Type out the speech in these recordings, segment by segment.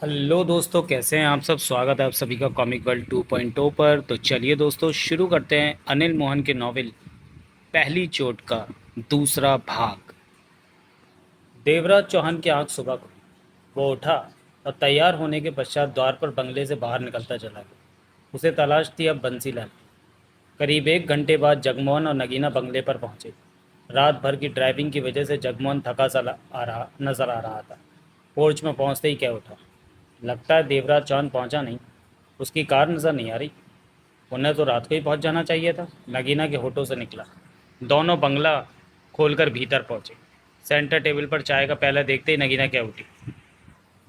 Hello दोस्तों, कैसे हैं आप सब। स्वागत है आप सभी का कॉमिक वर्ल्ड 2.0 पर। तो चलिए दोस्तों, शुरू करते हैं अनिल मोहन के नॉवेल पहली चोट का दूसरा भाग। देवराज चौहान की आंख सुबह खुली। वो उठा और तैयार होने के पश्चात द्वार पर बंगले से बाहर निकलता चला गया। उसे तलाश थी अब बंसीलाल। करीब 1 घंटे बाद जगमोहन और नगीना बंगले पर पहुंचे। रात भर की ड्राइविंग की वजह से जगमोहन थका सा नजर आ रहा था। पोर्च में पहुंचते ही कह उठा, लगता है देवराज चौहान पहुंचा नहीं। उसकी कार नज़र नहीं आ रही। उन्हें तो रात को ही पहुंच जाना चाहिए था। नगीना के होठों से निकला। दोनों बंगला खोलकर भीतर पहुंचे। सेंटर टेबल पर चाय का प्याला देखते ही नगीना क्या उठी।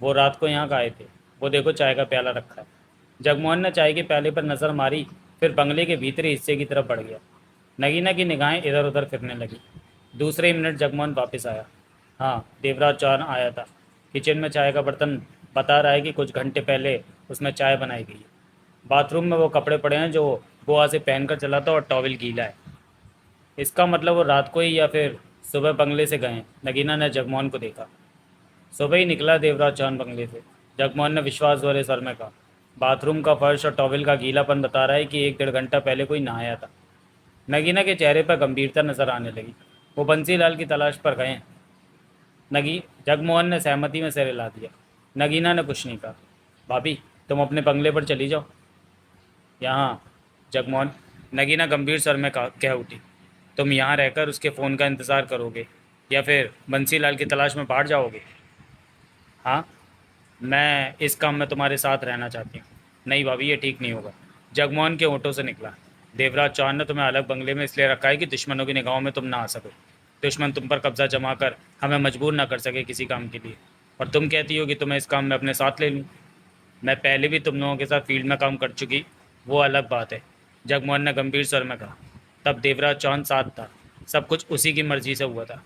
वो रात को यहाँ का आए थे। वो देखो, चाय का प्याला रखा है। जगमोहन ने चाय के प्याले पर नज़र मारी, फिर बंगले के भीतरी हिस्से की तरफ बढ़ गया। नगीना की निगाहें इधर उधर फिरने लगी। दूसरे ही मिनट जगमोहन वापस आया। हाँ, देवराज चौहान आया था। किचन में चाय का बर्तन बता रहा है कि कुछ घंटे पहले उसमें चाय बनाई गई है। बाथरूम में वो कपड़े पड़े हैं जो बुआ से पहनकर चला था और टॉवल गीला है। इसका मतलब वो रात को ही या फिर सुबह बंगले से गए हैं। नगीना ने जगमोहन को देखा। सुबह ही निकला देवराज चौहान बंगले से। जगमोहन ने विश्वास भरे स्वर में कहा। बाथरूम का फर्श और टॉवल का गीलापन बता रहा है कि 1 डेढ़ घंटा पहले कोई नहाया था। नगीना के चेहरे पर गंभीरता नजर आने लगी। वो बंसीलाल की तलाश पर गए हैं। नगी जगमोहन ने सहमति में सिर हिला दिया। नगीना ने कुछ नहीं कहा। भाभी, तुम अपने बंगले पर चली जाओ। यहाँ जगमोहन, नगीना गंभीर स्वर में कह उठी। तुम यहाँ रहकर उसके फ़ोन का इंतज़ार करोगे या फिर बंसीलाल की तलाश में बाहर जाओगे? हाँ, मैं इस काम में तुम्हारे साथ रहना चाहती हूँ। नहीं भाभी, ये ठीक नहीं होगा। जगमोहन के होठों से निकला। देवराज चौहान ने तुम्हें अलग बंगले में इसलिए रखा है कि दुश्मनों की निगाहों में तुम ना आ सको। दुश्मन तुम पर कब्जा जमा कर हमें मजबूर ना कर सके किसी काम के लिए। और तुम कहती हो कि तुम्हें इस काम में अपने साथ ले लूँ। मैं पहले भी तुम लोगों के साथ फील्ड में काम कर चुकी, वो अलग बात है। जगमोहन ने गंभीर स्वर में कहा। तब देवराज चौहान साथ था। सब कुछ उसी की मर्जी से हुआ था।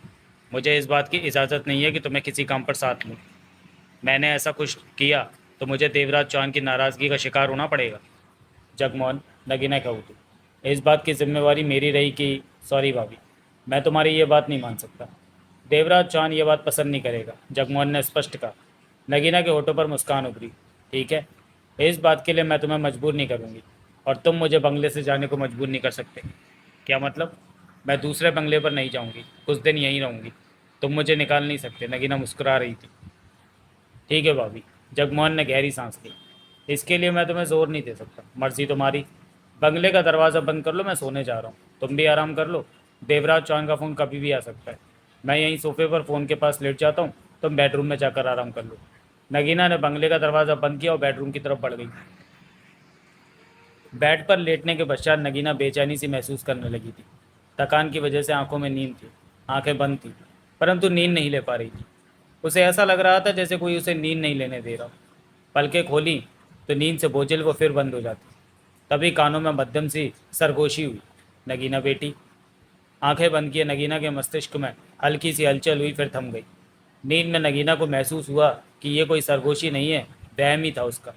मुझे इस बात की इजाज़त नहीं है कि तुम्हें किसी काम पर साथ लूँ। मैंने ऐसा कुछ किया तो मुझे देवराज चौहान की नाराज़गी का शिकार होना पड़ेगा। जगमोहन, नगीना कहा उठी। इस बात की जिम्मेवारी मेरी रही कि सॉरी भाभी, मैं तुम्हारी ये बात नहीं मान सकता। देवराज चौहान ये बात पसंद नहीं करेगा, जगमोहन ने स्पष्ट कहा। नगीना के होठों पर मुस्कान उभरी। ठीक है, इस बात के लिए मैं तुम्हें मजबूर नहीं करूँगी और तुम मुझे बंगले से जाने को मजबूर नहीं कर सकते। क्या मतलब? मैं दूसरे बंगले पर नहीं जाऊँगी, कुछ दिन यहीं रहूँगी। तुम मुझे निकाल नहीं सकते। नगीना मुस्कुरा रही थी। ठीक है भाभी, जगमोहन ने गहरी सांस ली। इसके लिए मैं तुम्हें जोर नहीं दे सकता, मर्जी तुम्हारी। बंगले का दरवाज़ा बंद कर लो, मैं सोने जा रहा हूँ। तुम भी आराम कर लो। देवराज चौहान का फ़ोन कभी भी आ सकता है। मैं यहीं सोफे पर फ़ोन के पास लेट जाता हूँ, तुम बेडरूम में जाकर आराम कर लो। नगीना ने बंगले का दरवाज़ा बंद किया और बेडरूम की तरफ बढ़ गई। बेड पर लेटने के पश्चात नगीना बेचैनी सी महसूस करने लगी थी। थकान की वजह से आंखों में नींद थी। आंखें बंद थी, परंतु नींद नहीं ले पा रही थी। उसे ऐसा लग रहा था जैसे कोई उसे नींद नहीं लेने दे रहा। पलकें खोली तो नींद से बोझिल वो फिर बंद हो जाती। तभी कानों में मध्यम सी सरगोशी हुई। नगीना बेटी। आंखें बंद किए नगीना के मस्तिष्क में हल्की सी हलचल हुई, फिर थम गई। नींद में नगीना को महसूस हुआ कि ये कोई सरगोशी नहीं है, वहम ही था उसका।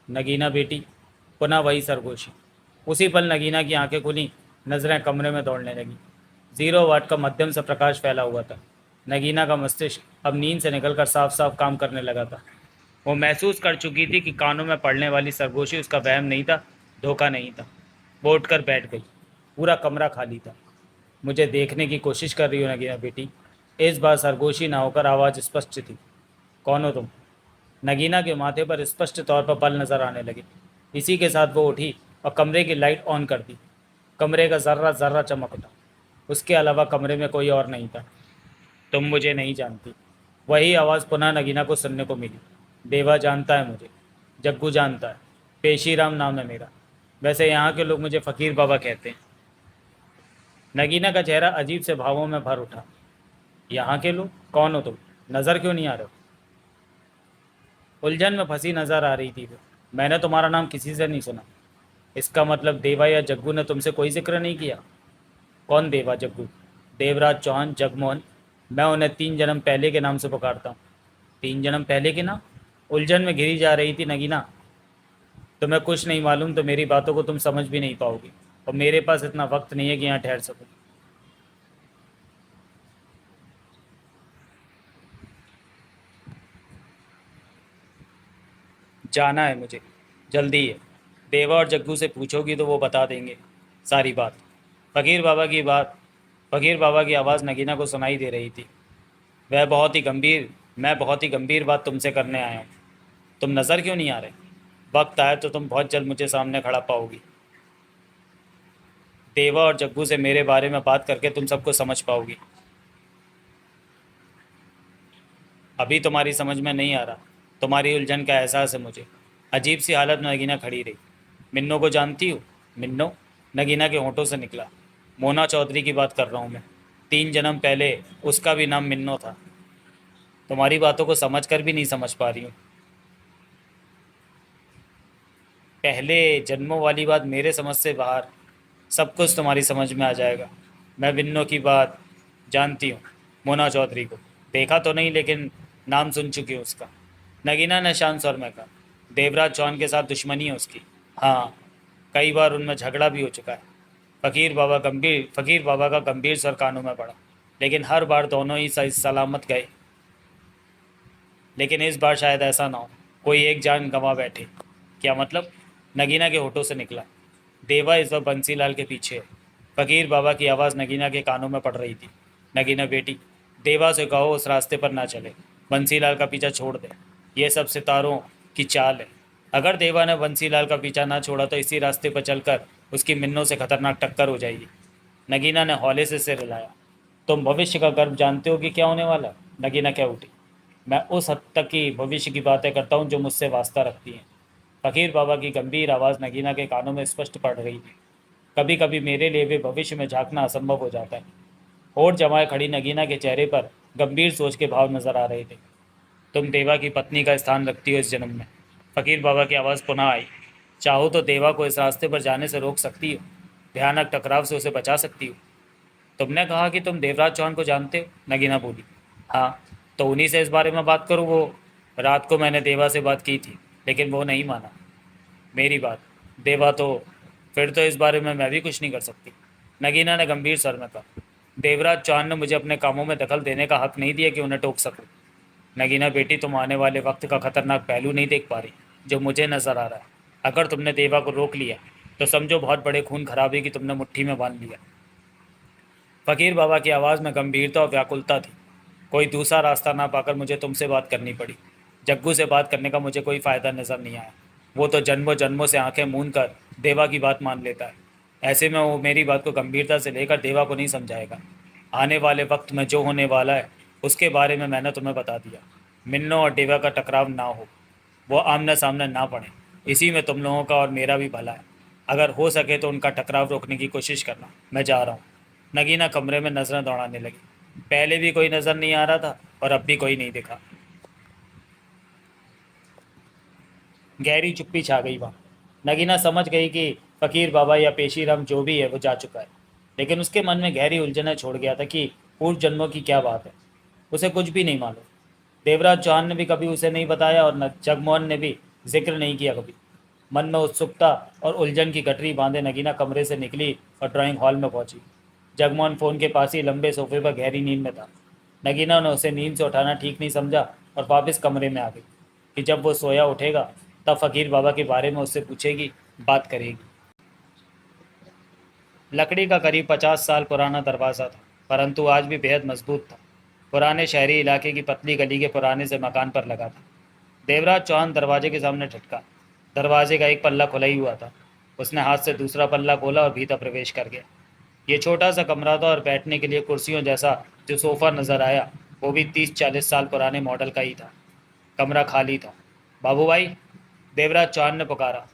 नगीना बेटी। पुनः वही सरगोशी। उसी पल नगीना की आंखें खुली। नजरें कमरे में दौड़ने लगी। 0 वाट का मध्यम सा प्रकाश फैला हुआ था। नगीना का मस्तिष्क अब नींद से निकलकर साफ साफ काम करने लगा था। वो महसूस कर चुकी थी कि कानों में पड़ने वाली सरगोशी उसका वहम नहीं था, धोखा नहीं था। वो उठकर बैठ गई। पूरा कमरा खाली था। मुझे देखने की कोशिश कर रही हो नगीना बेटी? इस बार सरगोशी ना होकर आवाज़ स्पष्ट थी। कौन हो तुम? नगीना के माथे पर स्पष्ट तौर पर पल नजर आने लगे। इसी के साथ वो उठी और कमरे की लाइट ऑन कर दी। कमरे का जर्रा जर्रा चमक उठा। उसके अलावा कमरे में कोई और नहीं था। तुम मुझे नहीं जानती। वही आवाज़ पुनः नगीना को सुनने को मिली। देवा जानता है मुझे। जग्गू जानता है। पेशीराम नाम है मेरा। वैसे यहाँ के लोग मुझे फ़कीर बाबा कहते हैं। नगीना का चेहरा अजीब से भावों में भर उठा। यहाँ के लोग? कौन हो तुम? नज़र क्यों नहीं आ रहे हो? उलझन में फंसी नज़र आ रही थी वो। मैंने तुम्हारा नाम किसी से नहीं सुना। इसका मतलब देवा या जग्गू ने तुमसे कोई जिक्र नहीं किया? कौन देवा जग्गू? देवराज चौहान, जगमोहन। मैं उन्हें 3 जन्म पहले के नाम से पुकारता हूँ। 3 जन्म पहले के नाम? उलझन में घिरी जा रही थी नगीना। तुम्हें कुछ नहीं मालूम तो मेरी बातों को तुम समझ भी नहीं पाओगी, और मेरे पास इतना वक्त नहीं है कि यहाँ ठहर सकूँ। जाना है मुझे, जल्दी है। देवा और जग्गू से पूछोगी तो वो बता देंगे सारी बात। फ़कीर बाबा की बात फ़कीर बाबा की आवाज़ नगीना को सुनाई दे रही थी। वह बहुत ही गंभीर मैं बहुत ही गंभीर बात तुमसे करने आया हूँ। तुम नज़र क्यों नहीं आ रहे? वक्त आए तो तुम बहुत जल्द मुझे सामने खड़ा पाओगी। देवा और जग्गू से मेरे बारे में बात करके तुम सबको समझ पाओगी। अभी तुम्हारी समझ में नहीं आ रहा। तुम्हारी उलझन का एहसास है मुझे। अजीब सी हालत में नगीना खड़ी रही। मिन्नो को जानती हो? मिन्नो? नगीना के होंठों से निकला। मोना चौधरी की बात कर रहा हूँ मैं। 3 जन्म पहले उसका भी नाम मिन्नो था। तुम्हारी बातों को समझ कर भी नहीं समझ पा रही हूँ। पहले जन्मों वाली बात मेरे समझ से बाहर। सब कुछ तुम्हारी समझ में आ जाएगा। मैं बिन्नो की बात जानती हूँ। मोना चौधरी को देखा तो नहीं, लेकिन नाम सुन चुकी हूँ उसका। नगीना ने शांत स्वर में कहा। देवराज चौहान के साथ दुश्मनी है उसकी। हाँ, कई बार उनमें झगड़ा भी हो चुका है। फ़कीर बाबा का गंभीर स्वर कानों में पड़ा। लेकिन हर बार दोनों ही सही सलामत गए। लेकिन इस बार शायद ऐसा ना हो, कोई एक जान गंवा बैठे। क्या मतलब? नगीना के होठों से निकला। देवा इस वक्त बंसीलाल के पीछे है। फ़कीर बाबा की आवाज़ नगीना के कानों में पड़ रही थी। नगीना बेटी, देवा से कहो उस रास्ते पर ना चले। बंसीलाल का पीछा छोड़ दे। ये सब सितारों की चाल है। अगर देवा ने बंसीलाल का पीछा ना छोड़ा तो इसी रास्ते पर चलकर उसकी मिन्नों से खतरनाक टक्कर हो जाएगी। नगीना ने हौले से सिर हिलाया। तुम भविष्य का गर्व जानते हो कि क्या होने वाला? नगीना क्या उठी। मैं उस हद तक की भविष्य की बातें करता हूँ जो मुझसे वास्ता रखती हैं। फ़कीर बाबा की गंभीर आवाज़ नगीना के कानों में स्पष्ट पड़ रही थी। कभी कभी मेरे लिए भी भविष्य में झांकना असंभव हो जाता है। होठ जमाए खड़ी नगीना के चेहरे पर गंभीर सोच के भाव नजर आ रहे थे। तुम देवा की पत्नी का स्थान रखती हो इस जन्म में। फ़कीर बाबा की आवाज़ पुनः आई। चाहो तो देवा को इस रास्ते पर जाने से रोक सकती हो। भयानक टकराव से उसे बचा सकती हो। तुमने कहा कि तुम देवराज चौहान को जानते हो, नगीना बोली। हाँ, तो उन्हीं से इस बारे में बात करूँ। वो रात को मैंने देवा से बात की थी, लेकिन वो नहीं माना मेरी बात। देवा तो फिर तो इस बारे में मैं भी कुछ नहीं कर सकती। नगीना ने गंभीर स्वर में कहा। देवराज चौहान ने मुझे अपने कामों में दखल देने का हक नहीं दिया कि उन्हें टोक सकूं। नगीना बेटी, तुम आने वाले वक्त का खतरनाक पहलू नहीं देख पा रही जो मुझे नजर आ रहा है। अगर तुमने देवा को रोक लिया तो समझो बहुत बड़े खून खराबे की तुमने मुट्ठी में बांध लिया। फ़कीर बाबा की आवाज़ में गंभीरता और व्याकुलता थी। कोई दूसरा रास्ता ना पाकर मुझे तुमसे बात करनी पड़ी। जग्गू से बात करने का मुझे कोई फ़ायदा नज़र नहीं आया। वो तो जन्मों जन्मों से आंखें मूंद कर देवा की बात मान लेता है। ऐसे में वो मेरी बात को गंभीरता से लेकर देवा को नहीं समझाएगा। आने वाले वक्त में जो होने वाला है उसके बारे में मैंने तुम्हें बता दिया। मिन्नो और देवा का टकराव ना हो, वो आमने सामने ना पड़े। इसी में तुम लोगों का और मेरा भी भला है। अगर हो सके तो उनका टकराव रोकने की कोशिश करना। मैं जा रहा हूँ। नगीना कमरे में नजरें दौड़ाने लगी। पहले भी कोई नज़र नहीं आ रहा था और अब भी कोई नहीं दिखा। गहरी चुप्पी छा गई वहाँ। नगीना समझ गई कि फ़कीर बाबा या पेशीराम जो भी है वो जा चुका है, लेकिन उसके मन में गहरी उलझनें छोड़ गया था कि पूर्व जन्मों की क्या बात है। उसे कुछ भी नहीं मालूम। देवराज चौहान ने भी कभी उसे नहीं बताया और न जगमोहन ने भी जिक्र नहीं किया कभी। मन में उत्सुकता और उलझन की गठरी बांधे नगीना कमरे से निकली और ड्राइंग हॉल में पहुंची। जगमोहन फ़ोन के पास ही लंबे सोफे पर गहरी नींद में था। नगीना ने उसे नींद से उठाना ठीक नहीं समझा और वापस कमरे में आ गई कि जब वो सोया उठेगा तब फ़कीर बाबा के बारे में उससे पूछेगी, बात करेगी। लकड़ी का करीब 50 साल पुराना दरवाज़ा था, परंतु आज भी बेहद मजबूत था। पुराने शहरी इलाके की पतली गली के पुराने से मकान पर लगा था। देवराज चौहान दरवाजे के सामने ठटका। दरवाजे का एक पल्ला खुला ही हुआ था। उसने हाथ से दूसरा पल्ला खोला और भीतर प्रवेश कर गया। ये छोटा सा कमरा था और बैठने के लिए कुर्सियों जैसा जो सोफ़ा नज़र आया वो भी 30-40 साल पुराने मॉडल का ही था। कमरा खाली था। बाबू भाई, देवराज चौहान ने पुकारा।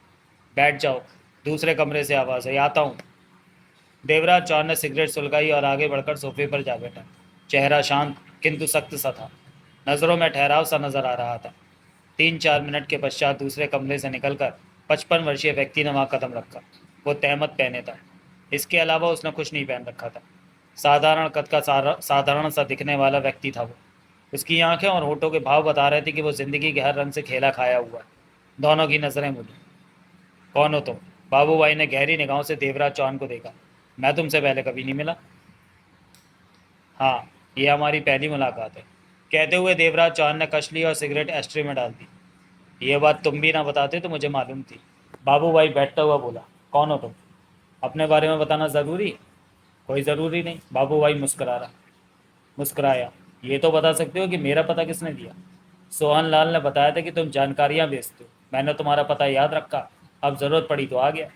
बैठ जाओ। दूसरे कमरे से आवाज़ आई, आता हूँ। देवराज चौहान ने सिगरेट सुलगाई और आगे बढ़कर सोफे पर जा बैठा। चेहरा शांत किंतु सख्त सा था। नज़रों में ठहराव सा नजर आ रहा था। 3-4 मिनट के पश्चात दूसरे कमरे से निकलकर 55 वर्षीय व्यक्ति ने वहाँ कदम रखा। वो तहमत पहने था। इसके अलावा उसने कुछ नहीं पहन रखा था। साधारण कद का साधारण सा दिखने वाला व्यक्ति था वो। उसकी आंखें और होठों के भाव बता रहे थे कि वो जिंदगी के हर रंग से खेला खाया हुआ है। दोनों की नजरें मुड़ी। कौन हो तुम? बाबू भाई ने गहरी निगाहों से देवराज चौहान को देखा। मैं तुमसे पहले कभी नहीं मिला। हाँ, ये हमारी पहली मुलाकात है, कहते हुए देवराज चौहान ने कश ली और सिगरेट एस्ट्रे में डाल दी। ये बात तुम भी ना बताते तो मुझे मालूम थी। बाबू भाई बैठता हुआ बोला, कौन हो तुम? अपने बारे में बताना ज़रूरी? कोई ज़रूरी नहीं, बाबू भाई मुस्कुराया। ये तो बता सकते हो कि मेरा पता किसने दिया? सोहन लाल ने बताया था कि तुम जानकारियां बेचते हो, मैंने तुम्हारा पता याद रखा, अब ज़रूरत पड़ी तो आ गया।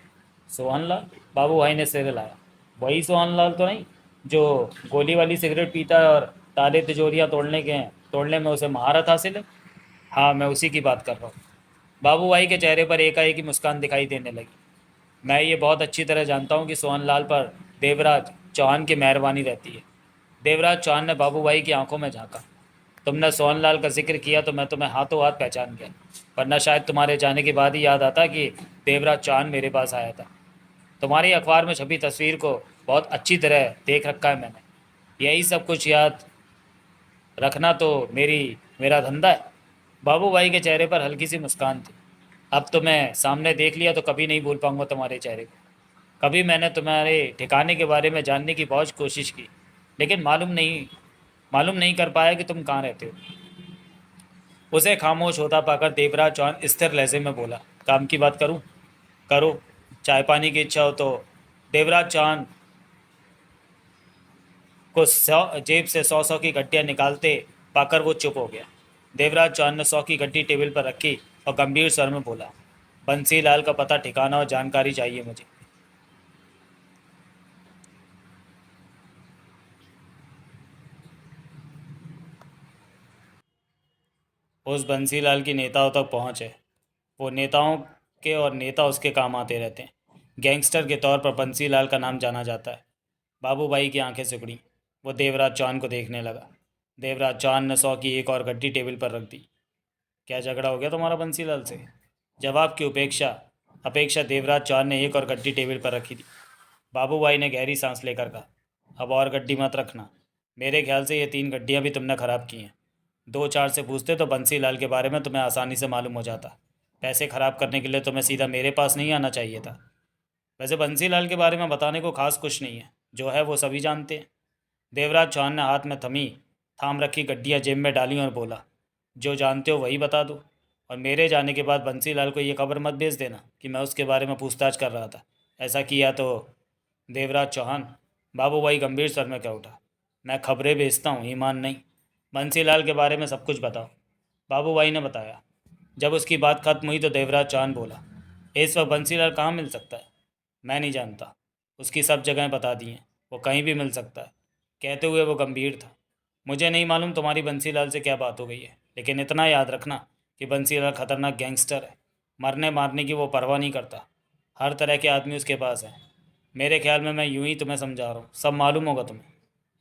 सोहन लाल? बाबू भाई ने सिर हिलाया। वही सोहन लाल तो नहीं जो गोली वाली सिगरेट पीता है और ताले तिजोरियां तोड़ने में उसे महारत हासिल है? हाँ, मैं उसी की बात कर रहा हूँ। बाबू भाई के चेहरे पर एकाएक ही मुस्कान दिखाई देने लगी। मैं ये बहुत अच्छी तरह जानता हूँ कि सोहनलाल पर देवराज चौहान की मेहरबानी रहती है। देवराज चौहान ने बाबू भाई की आंखों में झांका। तुमने सोहनलाल का जिक्र किया तो मैं तुम्हें हाथों हाथ पहचान गया, वरना शायद तुम्हारे जाने के बाद ही याद आता कि देवराज चौहान मेरे पास आया था। तुम्हारी अखबार में छपी तस्वीर को बहुत अच्छी तरह देख रखा है मैंने। यही सब कुछ याद रखना तो मेरा धंधा है। बाबू भाई के चेहरे पर हल्की सी मुस्कान थी। अब तो मैं सामने देख लिया तो कभी नहीं भूल पाऊंगा तुम्हारे चेहरे को। कभी मैंने तुम्हारे ठिकाने के बारे में जानने की बहुत कोशिश की, लेकिन मालूम नहीं कर पाया कि तुम कहाँ रहते हो। उसे खामोश होता पाकर देवराज चौहान स्थिर लहजे में बोला, काम की बात करूं? करो। चाय पानी की इच्छा हो तो? देवराज चौहान को जेब से 100 की गड्डियां निकालते पाकर वो चुप हो गया। देवराज चौहान ने 100 की गड्डी टेबल पर रखी और गंभीर स्वर में बोला, बंसी लाल का पता ठिकाना और जानकारी चाहिए मुझे। उस बंसी लाल की नेताओं तक पहुंच है। वो नेताओं के और नेता उसके काम आते रहते हैं। गैंगस्टर के तौर पर बंसी लाल का नाम जाना जाता है। बाबू भाई की आंखें सिकुड़ी। वो देवराज चौहान को देखने लगा। देवराज चौहान ने 100 की एक और गड्डी टेबल पर रख दी। क्या झगड़ा हो गया तुम्हारा बंसी लाल से? जवाब की उपेक्षा अपेक्षा देवराज चौहान ने एक और गड्डी टेबल पर रखी थी। बाबू भाई ने गहरी सांस लेकर कहा, अब और गड्डी मत रखना। मेरे ख्याल से ये 3 गड्डियाँ भी तुमने ख़राब की हैं। दो चार से पूछते तो बंसी लाल के बारे में तुम्हें आसानी से मालूम हो जाता। पैसे खराब करने के लिए तुम्हें सीधा मेरे पास नहीं आना चाहिए था। वैसे बंसी लाल के बारे में बताने को खास कुछ नहीं है, जो है वो सभी जानते हैं। देवराज चौहान ने हाथ में थाम रखी गड्डियाँ जेब में डाली और बोला, जो जानते हो वही बता दो। और मेरे जाने के बाद बंसी लाल को ये खबर मत भेज देना कि मैं उसके बारे में पूछताछ कर रहा था। ऐसा किया तो? देवराज चौहान? बाबू भाई गंभीर स्वर में कह उठा, मैं खबरें भेजता हूँ, ईमान नहीं। बंसी लाल के बारे में सब कुछ बताओ। बाबू भाई ने बताया। जब उसकी बात खत्म हुई तो देवराज चौहान बोला, इस वक्त बंसीलाल कहाँ मिल सकता है? मैं नहीं जानता। उसकी सब जगहें बता दी हैं, वो कहीं भी मिल सकता है। कहते हुए वो गंभीर था। मुझे नहीं मालूम तुम्हारी बंसीलाल से क्या बात हो गई है, लेकिन इतना याद रखना कि बंसीलाल खतरनाक गैंगस्टर है। मरने मारने की वो परवाह नहीं करता। हर तरह के आदमी उसके पास हैं। मेरे ख्याल में मैं यूं ही तुम्हें समझा रहा हूँ, सब मालूम होगा तुम्हें।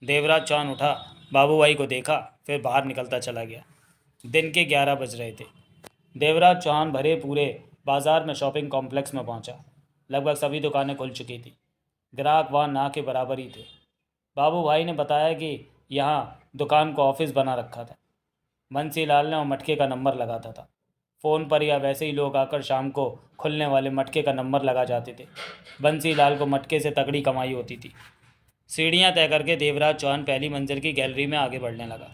देवराज चौहान उठा, बाबू भाई को देखा, फिर बाहर निकलता चला गया। दिन के 11 बज रहे थे। देवराज चौहान भरे पूरे बाजार में शॉपिंग कॉम्प्लेक्स में पहुंचा। लगभग सभी दुकानें खुल चुकी थी। ग्राहक वहाँ ना के बराबर ही थे। बाबू भाई ने बताया कि यहाँ दुकान को ऑफिस बना रखा था। बंसी लाल ने और मटके का नंबर लगाता था। फ़ोन पर या वैसे ही लोग आकर शाम को खुलने वाले मटके का नंबर लगा जाते थे। बंसी लाल को मटके से तगड़ी कमाई होती थी। सीढ़ियाँ तय करके देवराज चौहान पहली मंजिल की गैलरी में आगे बढ़ने लगा।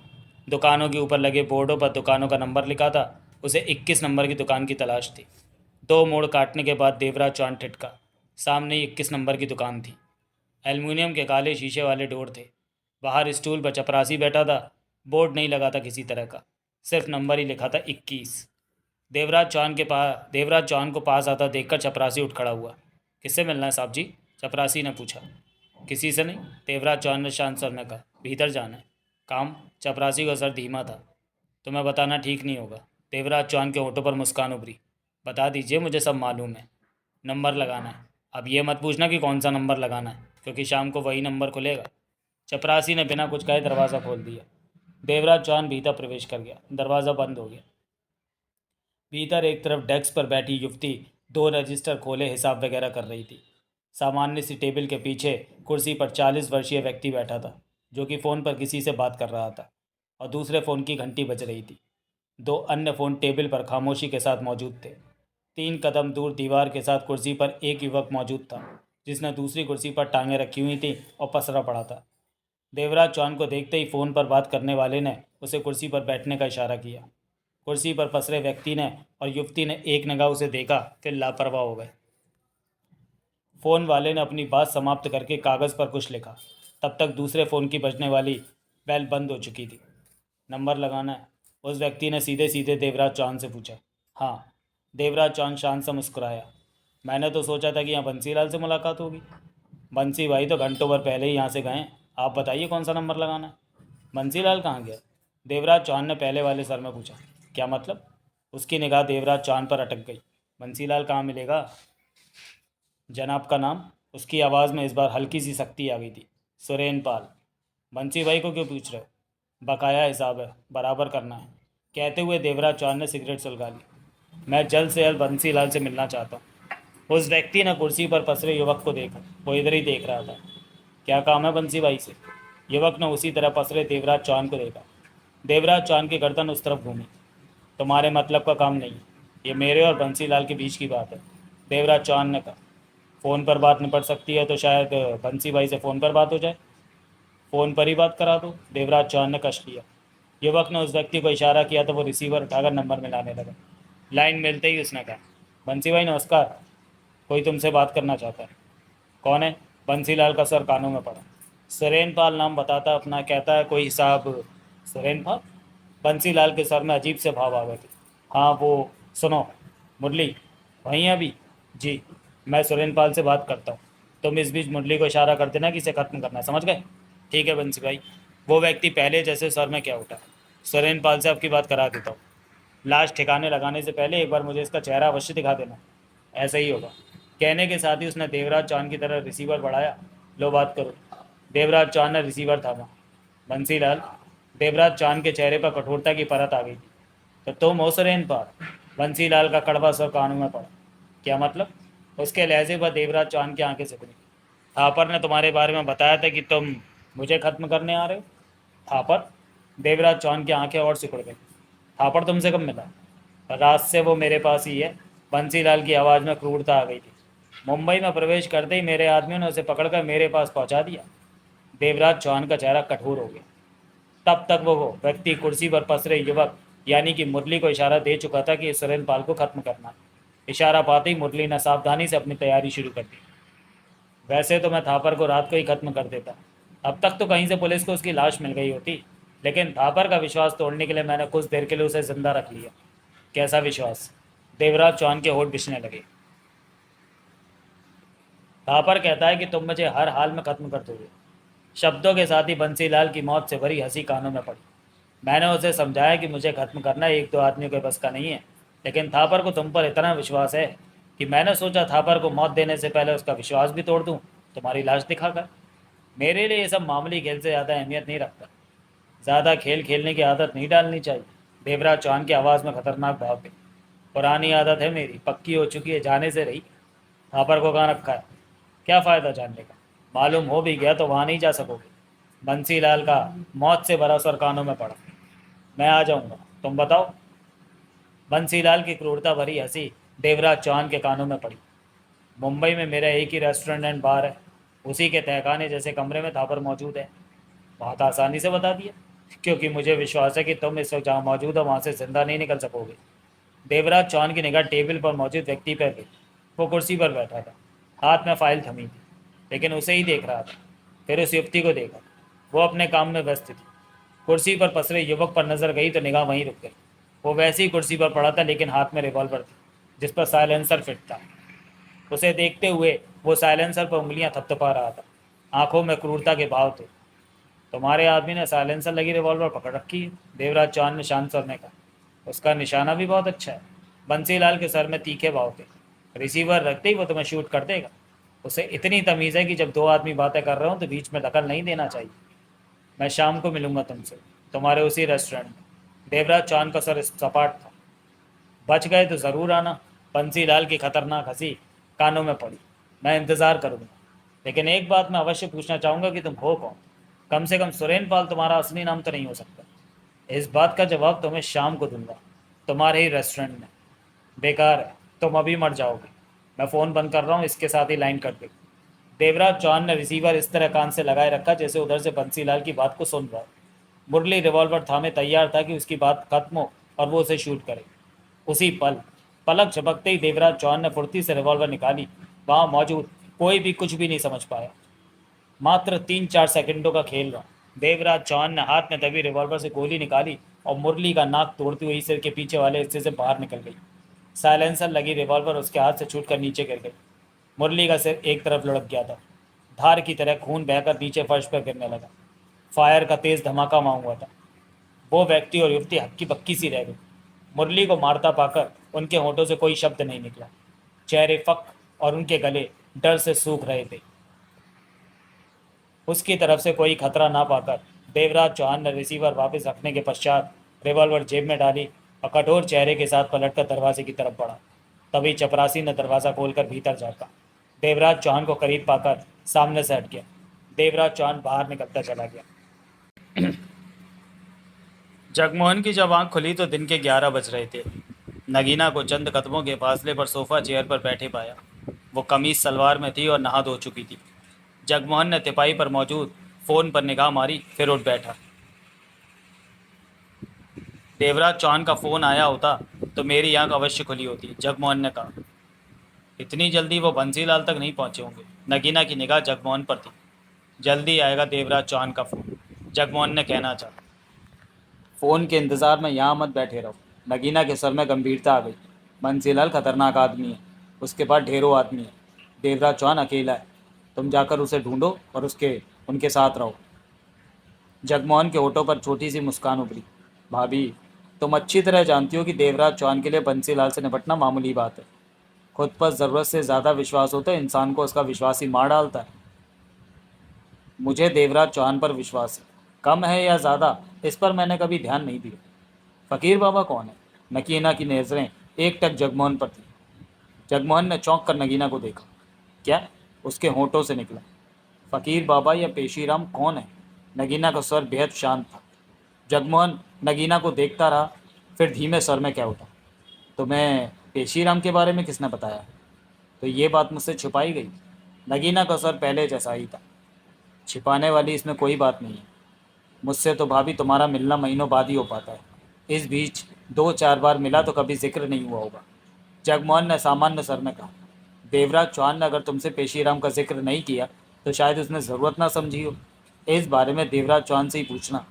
दुकानों के ऊपर लगे बोर्डों पर दुकानों का नंबर लिखा था। उसे 21 नंबर की दुकान की तलाश थी। दो मोड़ काटने के बाद देवराज चौहान ठिठका। सामने ही 21 नंबर की दुकान थी। एल्युमिनियम के काले शीशे वाले डोर थे। बाहर स्टूल पर चपरासी बैठा था। बोर्ड नहीं लगा था किसी तरह का, सिर्फ नंबर ही लिखा था 21। देवराज चौहान को पास आता देखकर चपरासी उठ खड़ा हुआ। किससे मिलना है साहब जी? चपरासी ने पूछा। किसी से नहीं, देवराज चौहान ने शांत स्वर में कहा, भीतर जाना है। काम? चपरासी का सर धीमा था। तुम्हें बताना ठीक नहीं होगा। देवराज चौहान के होठों पर मुस्कान उभरी। बता दीजिए, मुझे सब मालूम है। नंबर लगाना है। अब ये मत पूछना कि कौन सा नंबर लगाना है, क्योंकि शाम को वही नंबर खुलेगा। चपरासी ने बिना कुछ कहे दरवाज़ा खोल दिया। देवराज चौहान भीतर प्रवेश कर गया। दरवाज़ा बंद हो गया। भीतर एक तरफ डेस्क पर बैठी युवती दो रजिस्टर खोले हिसाब वगैरह कर रही थी। सामान्य सी टेबल के पीछे कुर्सी पर 40 वर्षीय व्यक्ति बैठा था, जो कि फ़ोन पर किसी से बात कर रहा था और दूसरे फ़ोन की घंटी बज रही थी। दो अन्य फ़ोन टेबल पर खामोशी के साथ मौजूद थे। 3 कदम दूर दीवार के साथ कुर्सी पर एक युवक मौजूद था, जिसने दूसरी कुर्सी पर टांगें रखी हुई थी और पसरा पड़ा था। देवराज चौहान को देखते ही फ़ोन पर बात करने वाले ने उसे कुर्सी पर बैठने का इशारा किया। कुर्सी पर पसरे व्यक्ति ने और युवती ने एक निगाह उसे देखा, फिर लापरवाह हो गए। फोन वाले ने अपनी बात समाप्त करके कागज पर कुछ लिखा। तब तक दूसरे फोन की बजने वाली बेल बंद हो चुकी थी। नंबर लगाना है? उस व्यक्ति ने सीधे सीधे देवराज चौहान से पूछा। हाँ। देवराज चौहान शांत से मुस्कुराया। मैंने तो सोचा था कि यहाँ बंसीलाल से मुलाकात होगी। बंसी भाई तो घंटों भर पहले ही यहाँ से गए। आप बताइए कौन सा नंबर लगाना है? बंसीलाल कहाँ गया? देवराज चौहान ने पहले वाले सर में पूछा। क्या मतलब? उसकी निगाह देवराज चौहान पर अटक गई। बंसीलाल कहाँ मिलेगा? जनाब का नाम? उसकी आवाज़ में इस बार हल्की सी सख्ती आ गई थी। सुरेन पाल। बंसी भाई को क्यों पूछ रहे हो? बकाया हिसाब है, बराबर करना है, कहते हुए देवराज चौहान ने सिगरेट सुलगा ली। मैं जल्द से जल्द बंसीलाल से मिलना चाहता हूँ। उस व्यक्ति ने कुर्सी पर पसरे युवक को देखा। वो इधर ही देख रहा था। क्या काम है बंसी भाई से? युवक ने उसी तरह पसरे देवराज चौहान को देखा। देवराज चौहान की गर्दन उस तरफ घूमी। तुम्हारे मतलब का काम नहीं, ये मेरे और बंसीलाल के बीच की बात है, देवराज चौहान ने कहा। फ़ोन पर बात निपट सकती है तो शायद बंसी भाई से फ़ोन पर बात हो जाए। फ़ोन पर ही बात करा दो, देवराज चौहान ने कश लिया। युवक ने उस व्यक्ति को इशारा किया तो वो रिसीवर उठाकर नंबर मिलाने लगा। लाइन मिलते ही उसने कहा, बंसी भाई नमस्कार, कोई तुमसे बात करना चाहता है। कौन है? बंसीलाल का सर कानों में पड़ा। सुरेन पाल नाम बताता अपना, कहता है कोई हिसाब। सुरेन पाल? बंसीलाल के सर में अजीब से भाव आ गए थे। हाँ वो, सुनो, मुरली वहीं है अभी? जी, मैं सुरेन पाल से बात करता हूँ। तुम इस बीच मुरली को इशारा कर देना कि इसे खत्म करना है, समझ गए? ठीक है बंसी भाई। वो व्यक्ति पहले जैसे सर में क्या उठा। सुरेन पाल से आपकी बात करा देता हूँ। लाश ठिकाने लगाने से पहले एक बार मुझे इसका चेहरा अवश्य दिखा देना। ऐसा ही होगा, कहने के साथ ही उसने देवराज चौहान की तरह रिसीवर बढ़ाया। लो बात करो। देवराज चौहान ने रिसीवर थामा। बंसीलाल? देवराज चौहान के चेहरे पर कठोरता की परत आ गई थी। तो तुम हो सुरेन पाल? बंसीलाल का कड़वा स्वर कानों में पड़ा। क्या मतलब? उसके लहजे पर देवराज चौहान की आंखें सिकुड़ी। थापर ने तुम्हारे बारे में बताया था कि तुम मुझे खत्म करने आ रहे हो। थापर? देवराज चौहान की आंखें और सिकुड़ गई। थापड़ तुमसे कब मिला? रात से वो मेरे पास ही है। बंसीलाल की आवाज़ में क्रूरता आ गई थी। मुंबई में प्रवेश करते ही मेरे आदमियों ने उसे पकड़कर मेरे पास पहुंचा दिया। देवराज चौहान का चेहरा कठोर हो गया। तब तक वो व्यक्ति कुर्सी पर पसरे युवक यानी कि मुरली को इशारा दे चुका था कि सुरेन पाल को खत्म करना। इशारा पाते ही मुरली ने सावधानी से अपनी तैयारी शुरू कर दी। वैसे तो मैं थापर को रात को ही खत्म कर देता, अब तक तो कहीं से पुलिस को उसकी लाश मिल गई होती, लेकिन थापर का विश्वास तोड़ने के लिए मैंने कुछ देर के लिए उसे जिंदा रख लिया। कैसा विश्वास? देवराज चौहान के होठ बिछने लगे। थापर कहता है कि तुम मुझे हर हाल में खत्म कर दोगे। शब्दों के साथ ही बंसीलाल की मौत से भरी हंसी कानों में पड़ी। मैंने उसे समझाया कि मुझे खत्म करना एक दो आदमियों के बस का नहीं है, लेकिन थापर को तुम पर इतना विश्वास है कि मैंने सोचा थापर को मौत देने से पहले उसका विश्वास भी तोड़ दूं, तुम्हारी लाश दिखाकर। मेरे लिए ये सब मामूली खेल से ज़्यादा अहमियत नहीं रखता। ज़्यादा खेल खेलने की आदत नहीं डालनी चाहिए। देवराज चौहान की आवाज़ में खतरनाक भाव थे। पुरानी आदत है मेरी, पक्की हो चुकी है, जाने से रही। थापर को कहाँ रखा है? क्या फ़ायदा जानने का? मालूम हो भी गया तो वहाँ नहीं जा सकोगे। बंसीलाल का मौत से भरा स्वर कानों में पड़ा। मैं आ जाऊँगा, तुम बताओ। बंसीलाल की क्रूरता भरी हंसी देवराज चौहान के कानों में पड़ी। मुंबई में मेरा एक ही रेस्टोरेंट एंड बार है, उसी के तहखाने जैसे कमरे में थापर मौजूद है। बहुत आसानी से बता दिया, क्योंकि मुझे विश्वास है कि तुम इस वक्त जहाँ मौजूद हो वहाँ से जिंदा नहीं निकल सकोगे। देवराज चौहान की निगाह टेबल पर मौजूद व्यक्ति पर गई। वो कुर्सी पर बैठा था, हाथ में फाइल थमी थी, लेकिन उसे ही देख रहा था। फिर उस युवती को देखा, वो अपने काम में व्यस्त थी। कुर्सी पर पसरे युवक पर नजर गई तो निगाह वहीं रुक गई। वो वैसी ही कुर्सी पर पड़ा था, लेकिन हाथ में रिवॉल्वर थी, जिस पर साइलेंसर फिट था। उसे देखते हुए वो साइलेंसर पर उंगलियां थपथपा रहा था। आंखों में क्रूरता के भाव थे। तुम्हारे आदमी ने साइलेंसर लगी रिवॉल्वर पकड़ रखी है, देवराज चौहान ने शांत स्वर में कहा। उसका निशाना भी बहुत अच्छा है। बंसीलाल के सर में तीखे भाव थे। रिसीवर रखते ही वो तुम्हें शूट कर देगा। उसे इतनी तमीज़ है कि जब दो आदमी बातें कर रहे हो तो बीच में दखल नहीं देना चाहिए। मैं शाम को मिलूंगा तुमसे, तुम्हारे उसी रेस्टोरेंट में। देवराज चौहान का सर सपाट था। बच गए तो ज़रूर आना। बंसीलाल की खतरनाक हंसी कानों में पड़ी। मैं इंतज़ार करूंगा, लेकिन एक बात मैं अवश्य पूछना चाहूँगा कि तुम हो कौन? कम से कम सुरेन पाल तुम्हारा असली नाम तो नहीं हो सकता। इस बात का जवाब तुम्हें शाम को दूंगा, तुम्हारे ही रेस्टोरेंट में। बेकार है, तुम अभी मर जाओगे। मैं फ़ोन बंद कर रहा हूँ, इसके साथ ही लाइन कट गई। देवराज चौहान ने रिसीवर इस तरह कान से लगाए रखा जैसे उधर से बंसीलाल की बात को सुन रहा हो। मुरली रिवॉल्वर थामे तैयार था कि उसकी बात खत्म हो और वो उसे शूट करे। उसी पल पलक झपकते ही देवराज चौहान ने फुर्ती से रिवॉल्वर निकाली। वहां मौजूद कोई भी कुछ भी नहीं समझ पाया। मात्र 3-4 सेकंडों का खेल रहा। देवराज चौहान ने हाथ में दबी रिवॉल्वर से गोली निकाली और मुरली का नाक तोड़ती हुई सिर के पीछे वाले हिस्से से बाहर निकल गई। साइलेंसर लगी रिवॉल्वर उसके हाथ से छूटकर नीचे गिर गई। मुरली का सिर एक तरफ लुढ़क गया था। धार की तरह खून बहकर नीचे फर्श पर गिरने लगा। फायर का तेज धमाका वहां हुआ था। वो व्यक्ति और युवती हक्की बक्की सी रह गई। मुरली को मारता पाकर उनके होठों से कोई शब्द नहीं निकला। चेहरे फक और उनके गले डर से सूख रहे थे। उसकी तरफ से कोई खतरा ना पाकर देवराज चौहान ने रिसीवर वापस रखने के पश्चात रिवॉल्वर जेब में डाली और कठोर चेहरे के साथ पलटकर दरवाजे की तरफ बढ़ा। तभी चपरासी ने दरवाज़ा खोलकर भीतर झाँका। देवराज चौहान को करीब पाकर सामने से हट गया। देवराज चौहान बाहर निकलता चला गया। जगमोहन की जब आंख खुली तो दिन के 11 बज रहे थे। नगीना को चंद कदमों के फासले पर सोफा चेयर पर बैठे पाया। वो कमीज सलवार में थी और नहा धो चुकी थी। जगमोहन ने तिपाही पर मौजूद फोन पर निगाह मारी, फिर उठ बैठा। देवराज चौहान का फोन आया होता तो मेरी आंख अवश्य खुली होती, जगमोहन ने कहा। इतनी जल्दी वो बंसीलाल तक नहीं पहुंचे होंगे। नगीना की निगाह जगमोहन पर थी। जल्दी आएगा देवराज चौहान का फोन, जगमोहन ने कहना चाहा। फोन के इंतजार में यहाँ मत बैठे रहो। नगीना के सर में गंभीरता आ गई। बंसीलाल खतरनाक आदमी है, उसके पास ढेरों आदमी है। देवराज चौहान अकेला है। तुम जाकर उसे ढूंढो और उनके साथ रहो। जगमोहन के होठों पर छोटी सी मुस्कान उभरी। भाभी, तुम अच्छी तरह जानती हो कि देवराज चौहान के लिए बंसीलाल से निपटना मामूली बात है। खुद पर ज़रूरत से ज़्यादा विश्वास होता है इंसान को उसका विश्वास ही मार डालता है। मुझे देवराज चौहान पर विश्वास है, कम है या ज़्यादा इस पर मैंने कभी ध्यान नहीं दिया। फ़कीर बाबा कौन है? नगीना की नज़रें एक टक जगमोहन पर थी। जगमोहन ने चौंक कर नगीना को देखा। क्या? उसके होठों से निकला। फ़कीर बाबा या पेशीराम कौन है? नगीना का स्वर बेहद शांत था। जगमोहन नगीना को देखता रहा, फिर धीमे स्वर में कह उठा। तुम्हें पेशीराम के बारे में किसने बताया? तो ये बात मुझसे छुपाई गई? नगीना का स्वर पहले जैसा ही था। छिपाने वाली इसमें कोई बात नहीं है। मुझसे तो भाभी तुम्हारा मिलना महीनों बाद ही हो पाता है। इस बीच 2-4 बार मिला तो कभी जिक्र नहीं हुआ होगा, जगमोहन ने सामान्य स्वर में कहा। देवराज चौहान ने अगर तुमसे पेशीराम का जिक्र नहीं किया तो शायद उसने ज़रूरत ना समझी हो। इस बारे में देवराज चौहान से ही पूछना।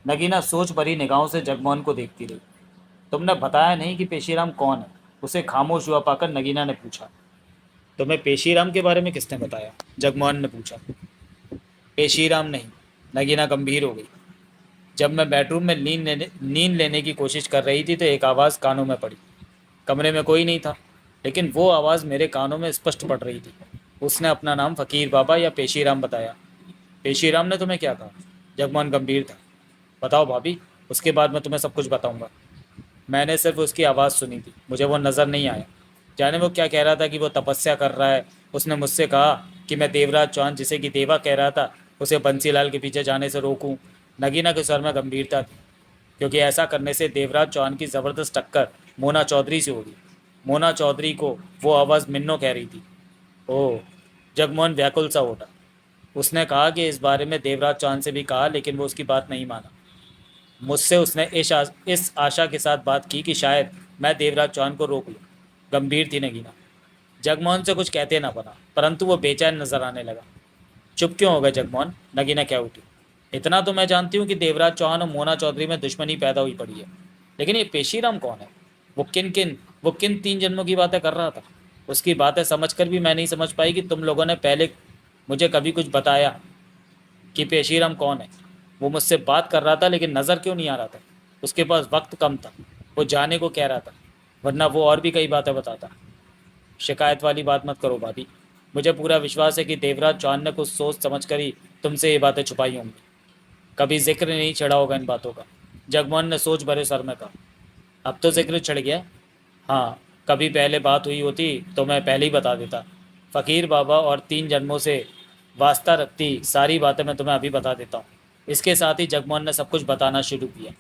नगीना सोच भरी निगाहों से जगमोहन को देखती रही। तुमने बताया नहीं कि पेशीराम कौन है? उसे खामोश हुआ पाकर नगीना ने पूछा। तुम्हें पेशीराम के बारे में किसने बताया? जगमोहन ने पूछा। पेशीराम नहीं, नगीना गंभीर हो गई। जब मैं बेडरूम में नींद लेने की कोशिश कर रही थी तो एक आवाज़ कानों में पड़ी। कमरे में कोई नहीं था, लेकिन वो आवाज़ मेरे कानों में स्पष्ट पड़ रही थी। उसने अपना नाम फ़कीर बाबा या पेशीराम बताया। पेशीराम ने तुम्हें क्या कहा? जगमोहन गंभीर था। बताओ भाभी, उसके बाद मैं तुम्हें सब कुछ बताऊंगा। मैंने सिर्फ उसकी आवाज़ सुनी थी, मुझे वो नज़र नहीं आया। जाने वो क्या कह रहा था कि वो तपस्या कर रहा है। उसने मुझसे कहा कि मैं देवराज चौहान, जिसे कि देवा कह रहा था, उसे बंसीलाल के पीछे जाने से रोकूं। नगीना के स्वर में गंभीरता थी, क्योंकि ऐसा करने से देवराज चौहान की ज़बरदस्त टक्कर मोना चौधरी से होगी। मोना चौधरी को वो आवाज़ मिन्नो कह रही थी। ओह, जगमोहन व्याकुल सा उठा। उसने कहा कि इस बारे में देवराज चौहान से भी कहा, लेकिन वो उसकी बात नहीं माना। मुझसे उसने इस आशा के साथ बात की कि शायद मैं देवराज चौहान को रोक लूँ। गंभीर थी नगीना। जगमोहन से कुछ कहते ना बना, परंतु वो बेचैन नजर आने लगा। चुप क्यों हो गए जगमोहन? नगीना क्या उठी। इतना तो मैं जानती हूँ कि देवराज चौहान और मोना चौधरी में दुश्मनी पैदा हुई पड़ी है, लेकिन ये पेशीराम कौन है? वो किन 3 जन्मों की बातें कर रहा था? उसकी बातें समझकर भी मैं नहीं समझ पाई कि तुम लोगों ने पहले मुझे कभी कुछ बताया कि पेशीराम कौन है। वो मुझसे बात कर रहा था, लेकिन नज़र क्यों नहीं आ रहा था? उसके पास वक्त कम था। वो जाने को कह रहा था, वरना वो और भी कई बातें बताता। शिकायत वाली बात मत करो भाभी। मुझे पूरा विश्वास है कि देवराज चौहान ने कुछ सोच समझ कर ही तुमसे ये बातें छुपाई होंगी। कभी जिक्र नहीं चढ़ा होगा इन बातों का, जगमोहन ने सोच भरे सर में कहा। अब तो जिक्र चढ़ गया। हाँ, कभी पहले बात हुई होती तो मैं पहले ही बता देता। फ़कीर बाबा और 3 जन्मों से वास्ता रखती सारी बातें मैं तुम्हें अभी बता देता हूँ। इसके साथ ही जगमोहन ने सब कुछ बताना शुरू किया।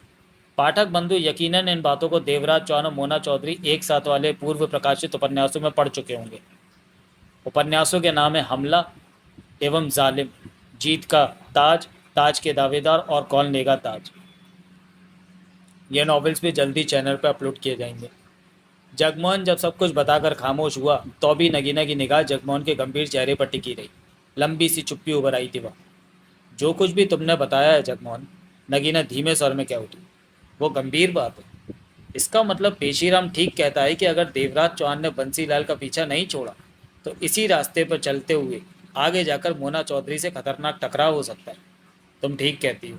पाठक बंधु यकीनन इन बातों को देवराज चौहान और मोना चौधरी एक साथ वाले पूर्व प्रकाशित उपन्यासों में पढ़ चुके होंगे। उपन्यासों के नाम है हमला एवं जालिम, जीत का ताज, ताज के दावेदार और कौन लेगा ताज। ये नॉवेल्स भी जल्दी चैनल पर अपलोड किए जाएंगे। जगमोहन जब सब कुछ बताकर खामोश हुआ तो भी नगीना की निगाह जगमोहन के गंभीर चेहरे पर टिकी रही। लंबी सी चुप्पी उभर आई थी वह। जो कुछ भी तुमने बताया है जगमोहन, नगीना धीमे स्वर में कह उठी, वो गंभीर बात है। इसका मतलब पेशीराम ठीक कहता है कि अगर देवराज चौहान ने बंसीलाल का पीछा नहीं छोड़ा तो इसी रास्ते पर चलते हुए आगे जाकर मोना चौधरी से खतरनाक टकराव हो सकता है। तुम ठीक कहती हो।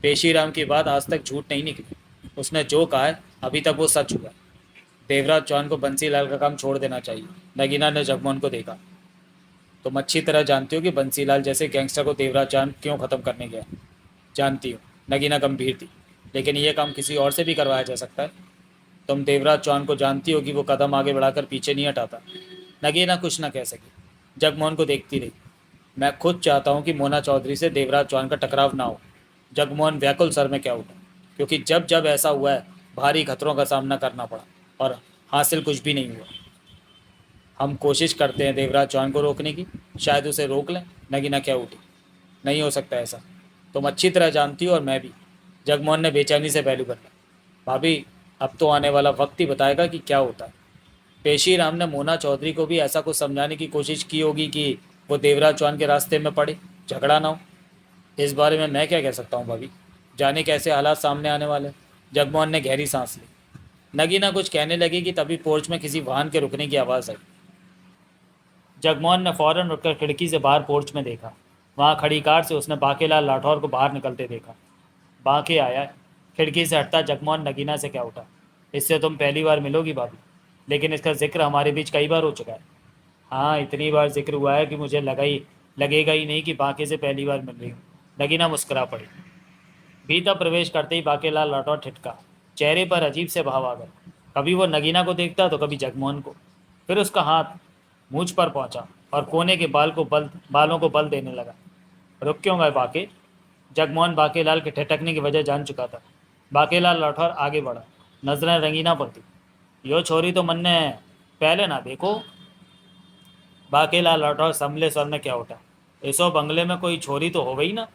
पेशीराम की बात आज तक झूठ नहीं निकली। उसने जो कहा है अभी तक वो सच हुआ। देवराज चौहान को बंसीलाल का काम छोड़ देना चाहिए। नगीना ने जगमोहन को देखा। तुम अच्छी तरह जानती हो कि बंसीलाल जैसे गैंगस्टर को देवराज चौहान क्यों ख़त्म करने गया। जानती हूँ। नगीना गंभीर थी। लेकिन यह काम किसी और से भी करवाया जा सकता है। तुम देवराज चौहान को जानती हो कि वो कदम आगे बढ़ाकर पीछे नहीं हटाता। नगीना कुछ न कह सकी। जगमोहन को देखती रही। मैं खुद चाहता हूँ कि मोना चौधरी से देवराज चौहान का टकराव ना हो। जगमोहन व्याकुल सर में क्या उठा, क्योंकि जब जब ऐसा हुआ है भारी खतरों का सामना करना पड़ा और हासिल कुछ भी नहीं हुआ। हम कोशिश करते हैं देवराज चौहान को रोकने की, शायद उसे रोक लें। नगीना क्या उठी। नहीं हो सकता ऐसा। तुम अच्छी तरह जानती हो और मैं भी। जगमोहन ने बेचैनी से पहलू बदला। भाभी, अब तो आने वाला वक्त ही बताएगा कि क्या होता है। पेशीराम ने मोना चौधरी को भी ऐसा कुछ समझाने की कोशिश की होगी कि वो देवराज चौहान के रास्ते में पड़े, झगड़ा ना हो। इस बारे में मैं क्या कह सकता हूँ भाभी। जाने कैसे हालात सामने आने वाले। जगमोहन ने गहरी सांस ली। नगीना कुछ कहने लगी कि तभी पोर्च में किसी वाहन के रुकने की आवाज़ आई। जगमोहन ने फौरन उठकर खिड़की से बाहर पोर्च में देखा। वहाँ खड़ी कार से उसने बांकेलाल राठौर को बाहर निकलते देखा। बांके आया है। खिड़की से हटता जगमोहन नगीना से क्या उठा। इससे तुम पहली बार मिलोगी भाभी, लेकिन इसका जिक्र हमारे बीच कई बार हो चुका है। हाँ, इतनी बार जिक्र हुआ है कि मुझे लगेगा ही नहीं कि बांके से पहली बार मिल रही हूँ। नगीना मुस्कुरा पड़ी। भीतर प्रवेश करते ही बांकेलाल राठौर ठिठका। चेहरे पर अजीब से भाव आ गए। कभी वो नगीना को देखता तो कभी जगमोहन को। फिर उसका हाथ मूंछ पर पहुंचा और कोने के बालों को बल देने लगा। रुक क्यों गए बाके। जगमोहन बाकेलाल के ठिठकने की वजह जान चुका था। बाकेलाल राठौर आगे बढ़ा। नजरें रंगीना पर थी। यो छोरी तो मन ने पहले ना देखो। बाकेलाल राठौर संभले स्वर में क्या उठा। ऐसो बंगले में कोई छोरी तो हो गई ना।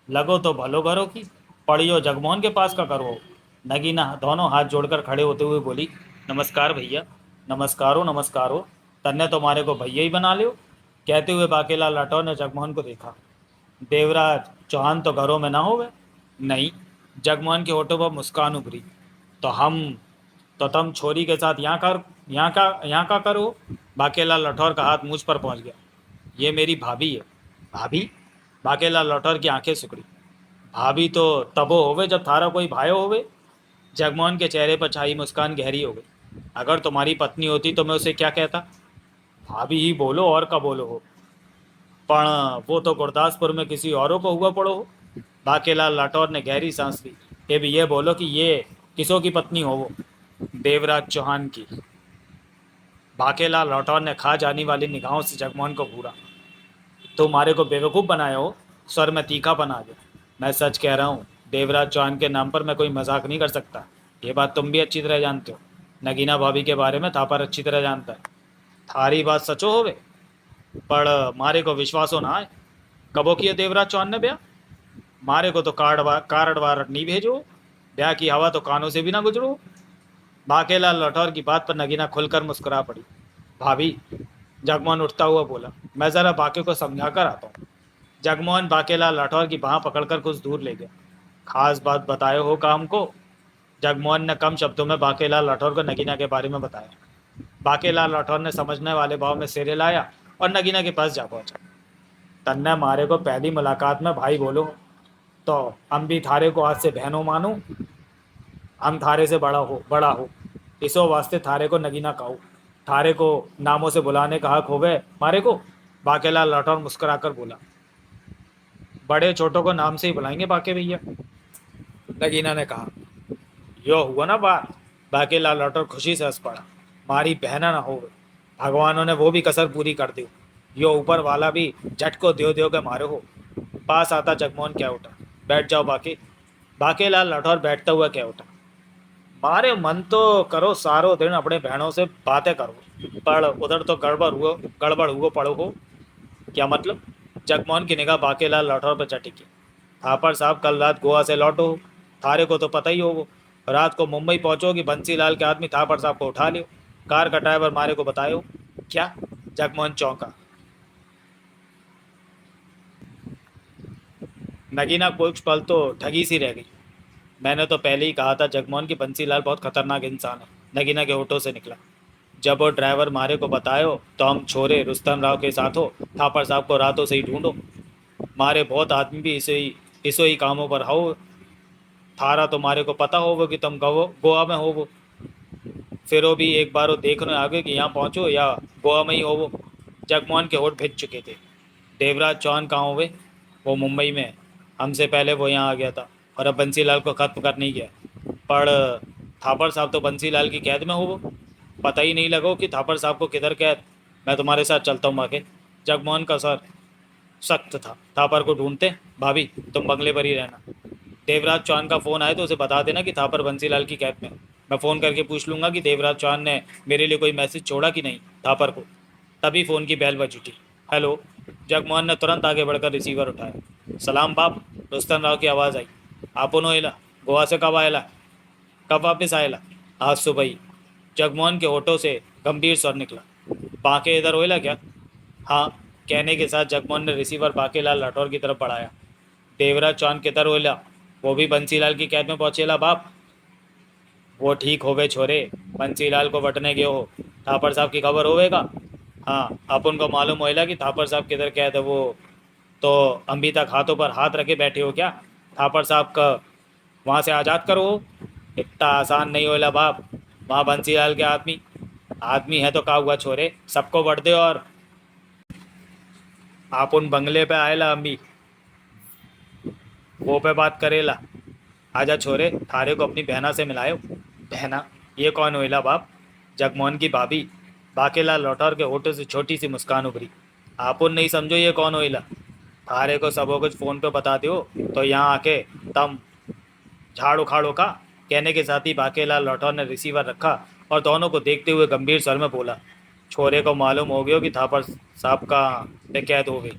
लगो तो भलो घरों की, पढ़ियो जगमोहन के पास का करो। नगीना दोनों हाथ जोड़कर खड़े होते हुए बोली, नमस्कार भैया। नमस्कारो नमस्कारो। तन्ने तुम्हारे को भैया ही बना लियो। कहते हुए बाकेलाल राठौर ने जगमोहन को देखा। देवराज चौहान तो घरों में ना होवे। नहीं। जगमोहन के होठों पर मुस्कान उभरी। तो हम तो तुम छोरी के साथ यहाँ का करो। बाकेलाल राठौर का हाथ मुझ पर पहुंच गया। ये मेरी भाभी है। भाभी। बाकेलाल राठौर की आंखें सिकुड़ी। भाभी तो तबो होवे जब थारा कोई भायो होवे। जगमोहन के चेहरे पर छाई मुस्कान गहरी हो गई। अगर तुम्हारी पत्नी होती तो मैं उसे क्या कहता। भाभी ही बोलो और का बोलो हो। पण वो तो गुरदासपुर में किसी औरों को हुआ पड़ो हो। बाकेलाल राठौर ने गहरी सांस ली। ये भी ये बोलो कि ये किसों की पत्नी हो वो। देवराज चौहान की। बाकेलाल राठौर ने खा जाने वाली निगाहों से जगमोहन को घूरा। तुम्हारे को बेवकूफ़ बनाया हो। स्वर में तीखा बना गया। मैं सच कह रहा हूँ। देवराज चौहान के नाम पर मैं कोई मजाक नहीं कर सकता। ये बात तुम भी अच्छी तरह जानते हो। नगीना भाभी के बारे में थापर अच्छी तरह जानता है। थारी बात सचो होवे, पर मारे को विश्वास हो ना आए। कबो किए देवराज चौहान ने ब्याह। मारे को तो कार्ड वारट नहीं भेजो। ब्याह की हवा तो कानों से भी ना गुजरो। बाकेलाल राठौर की बात पर नगीना खुलकर मुस्कुरा पड़ी। भाभी। जगमोहन उठता हुआ बोला, मैं ज़रा बाके को समझा कर आता हूँ। जगमोहन बाकेलाल राठौर की बाह पकड़कर कुछ दूर ले गया। खास बात बताए हो काम को। जगमोहन ने कम शब्दों में बाकेलाल राठौर को नगीना के बारे में बताया। बाकेलाल राठौर ने समझने वाले भाव में सिर हिलाया और नगीना के पास जा पहुंचा। तन्ने मारे को पहली मुलाकात में भाई बोलो तो हम भी थारे को आज से बहनों मानो। हम थारे से बड़ा हो। इसो वास्ते थारे को नगीना कहो। थारे को नामों से बुलाने का हक होवे मारे को। बाकेलाल राठौर मुस्कुराकर बोला, बड़े छोटों को नाम से ही बुलाएंगे बाके भैया। नगीना ने कहा, यो हुआ ना बात। बाकेलाल राठौर खुशी से हंस पड़ा। मारी बहना ना हो। भगवानों ने वो भी कसर पूरी कर दी। यो ऊपर वाला भी झटको द्यो के मारे हो। पास आता जगमोहन क्या उठा। बैठ जाओ बाके। बाकेलाल राठौर बैठता हुआ क्या उठा। मारे मन तो करो सारो दिन अपने बहनों से बातें करो, पर उधर तो गड़बड़ हुआ पड़ो हो। क्या मतलब। जगमोहन की निगाह बाकेलाल राठौर पर चटी की। थापर साहब कल रात गोवा से लौटो हो। थारे को तो पता ही हो वो। रात को मुंबई पहुंचोगी, बंसीलाल के आदमी थापर साहब को उठा लियो, कार का ड्राइवर मारे को बतायो। क्या? जगमोहन चौंका। नगीना कुछ पल तो ठगी सी रह गई। मैंने तो पहले ही कहा था जगमोहन की बंसीलाल बहुत खतरनाक इंसान है, नगीना के होठों से निकला। जब वो ड्राइवर मारे को बतायो तो हम छोरे रुस्तम राव के साथ हो, थापर साहब को रातों से ही ढूंढो। मारे बहुत आदमी भी इसे ही कामों पर हो। थारा तो मारे को पता होगा कि तुम गोवा में हो वो। फिर वो भी एक बार वो देखने आगे कि यहाँ पहुँचो या गोवा में ही हो वो। जगमोहन के होठ भिज चुके थे। देवराज चौहान कहाँ हुए? वो मुंबई में है। हमसे पहले वो यहाँ आ गया था और अब बंसीलाल को खत्म करने गया। पर थापर साहब तो बंसीलाल की कैद में हो वो। पता ही नहीं लगा कि थापर साहब को किधर कैद। मैं तुम्हारे साथ चलता हूँ आगे। जगमोहन का सर सख्त था। थापर को ढूंढते। भाभी तुम बंगले पर ही रहना। देवराज चौहान का फ़ोन आए तो उसे बता देना कि थापर बंसीलाल की कैद में। मैं फ़ोन करके पूछ लूँगा कि देवराज चौहान ने मेरे लिए कोई मैसेज छोड़ा कि नहीं थापर को। तभी फ़ोन की बेल बज उठी। हेलो। जगमोहन ने तुरंत आगे बढ़कर रिसीवर उठाया। सलाम बाप। रुस्तम राव की आवाज़ आई। आपुनो एला गोवा से कब आएला? कब वापस आएला? आज सुबह ही। जगमोहन के होठों से गंभीर स्वर निकला। बाके इधर होएला क्या? हाँ। कहने के साथ जगमोहन ने रिसीवर बाकेलाल राठौर की तरफ बढ़ाया। देवराज चौहान किधर होएला? वो भी बंसीलाल की कैद में पहुंचेला बाप। वो ठीक होवे छोरे। बंसीलाल को वटने गयो हो। थापर साहब की खबर होवेगा? हाँ। अपन को मालूम होएला कि थापर साहब किधर कैद है वो। तो अभी तक हाथों पर हाथ रखे बैठे हो क्या? थापर साहब का वहाँ से आज़ाद करो। इतना आसान नहीं होएला बाप। वहाँ बंसीलाल के आदमी आदमी है तो का हुआ छोरे, सबको वट दे। और आप उन बंगले पे आएला अम्मी वो पे बात करेला। आजा छोरे, थारे को अपनी बहना से मिलायो। बहना? ये कौन होइला बाप? जगमोहन की भाभी। बाकेलाल लौटौर के होठों से छोटी सी मुस्कान उभरी। आपुन नहीं समझो ये कौन होइला? थारे को सबो कुछ फ़ोन पे बता दियो तो यहाँ आके तम झाड़ उखाड़ो का। कहने के साथ ही बाकेलाल लौटौर ने रिसीवर रखा और दोनों को देखते हुए गंभीर स्वर में बोला। छोरे को मालूम हो गयो कि थापर साहब का पे कैद हो गई।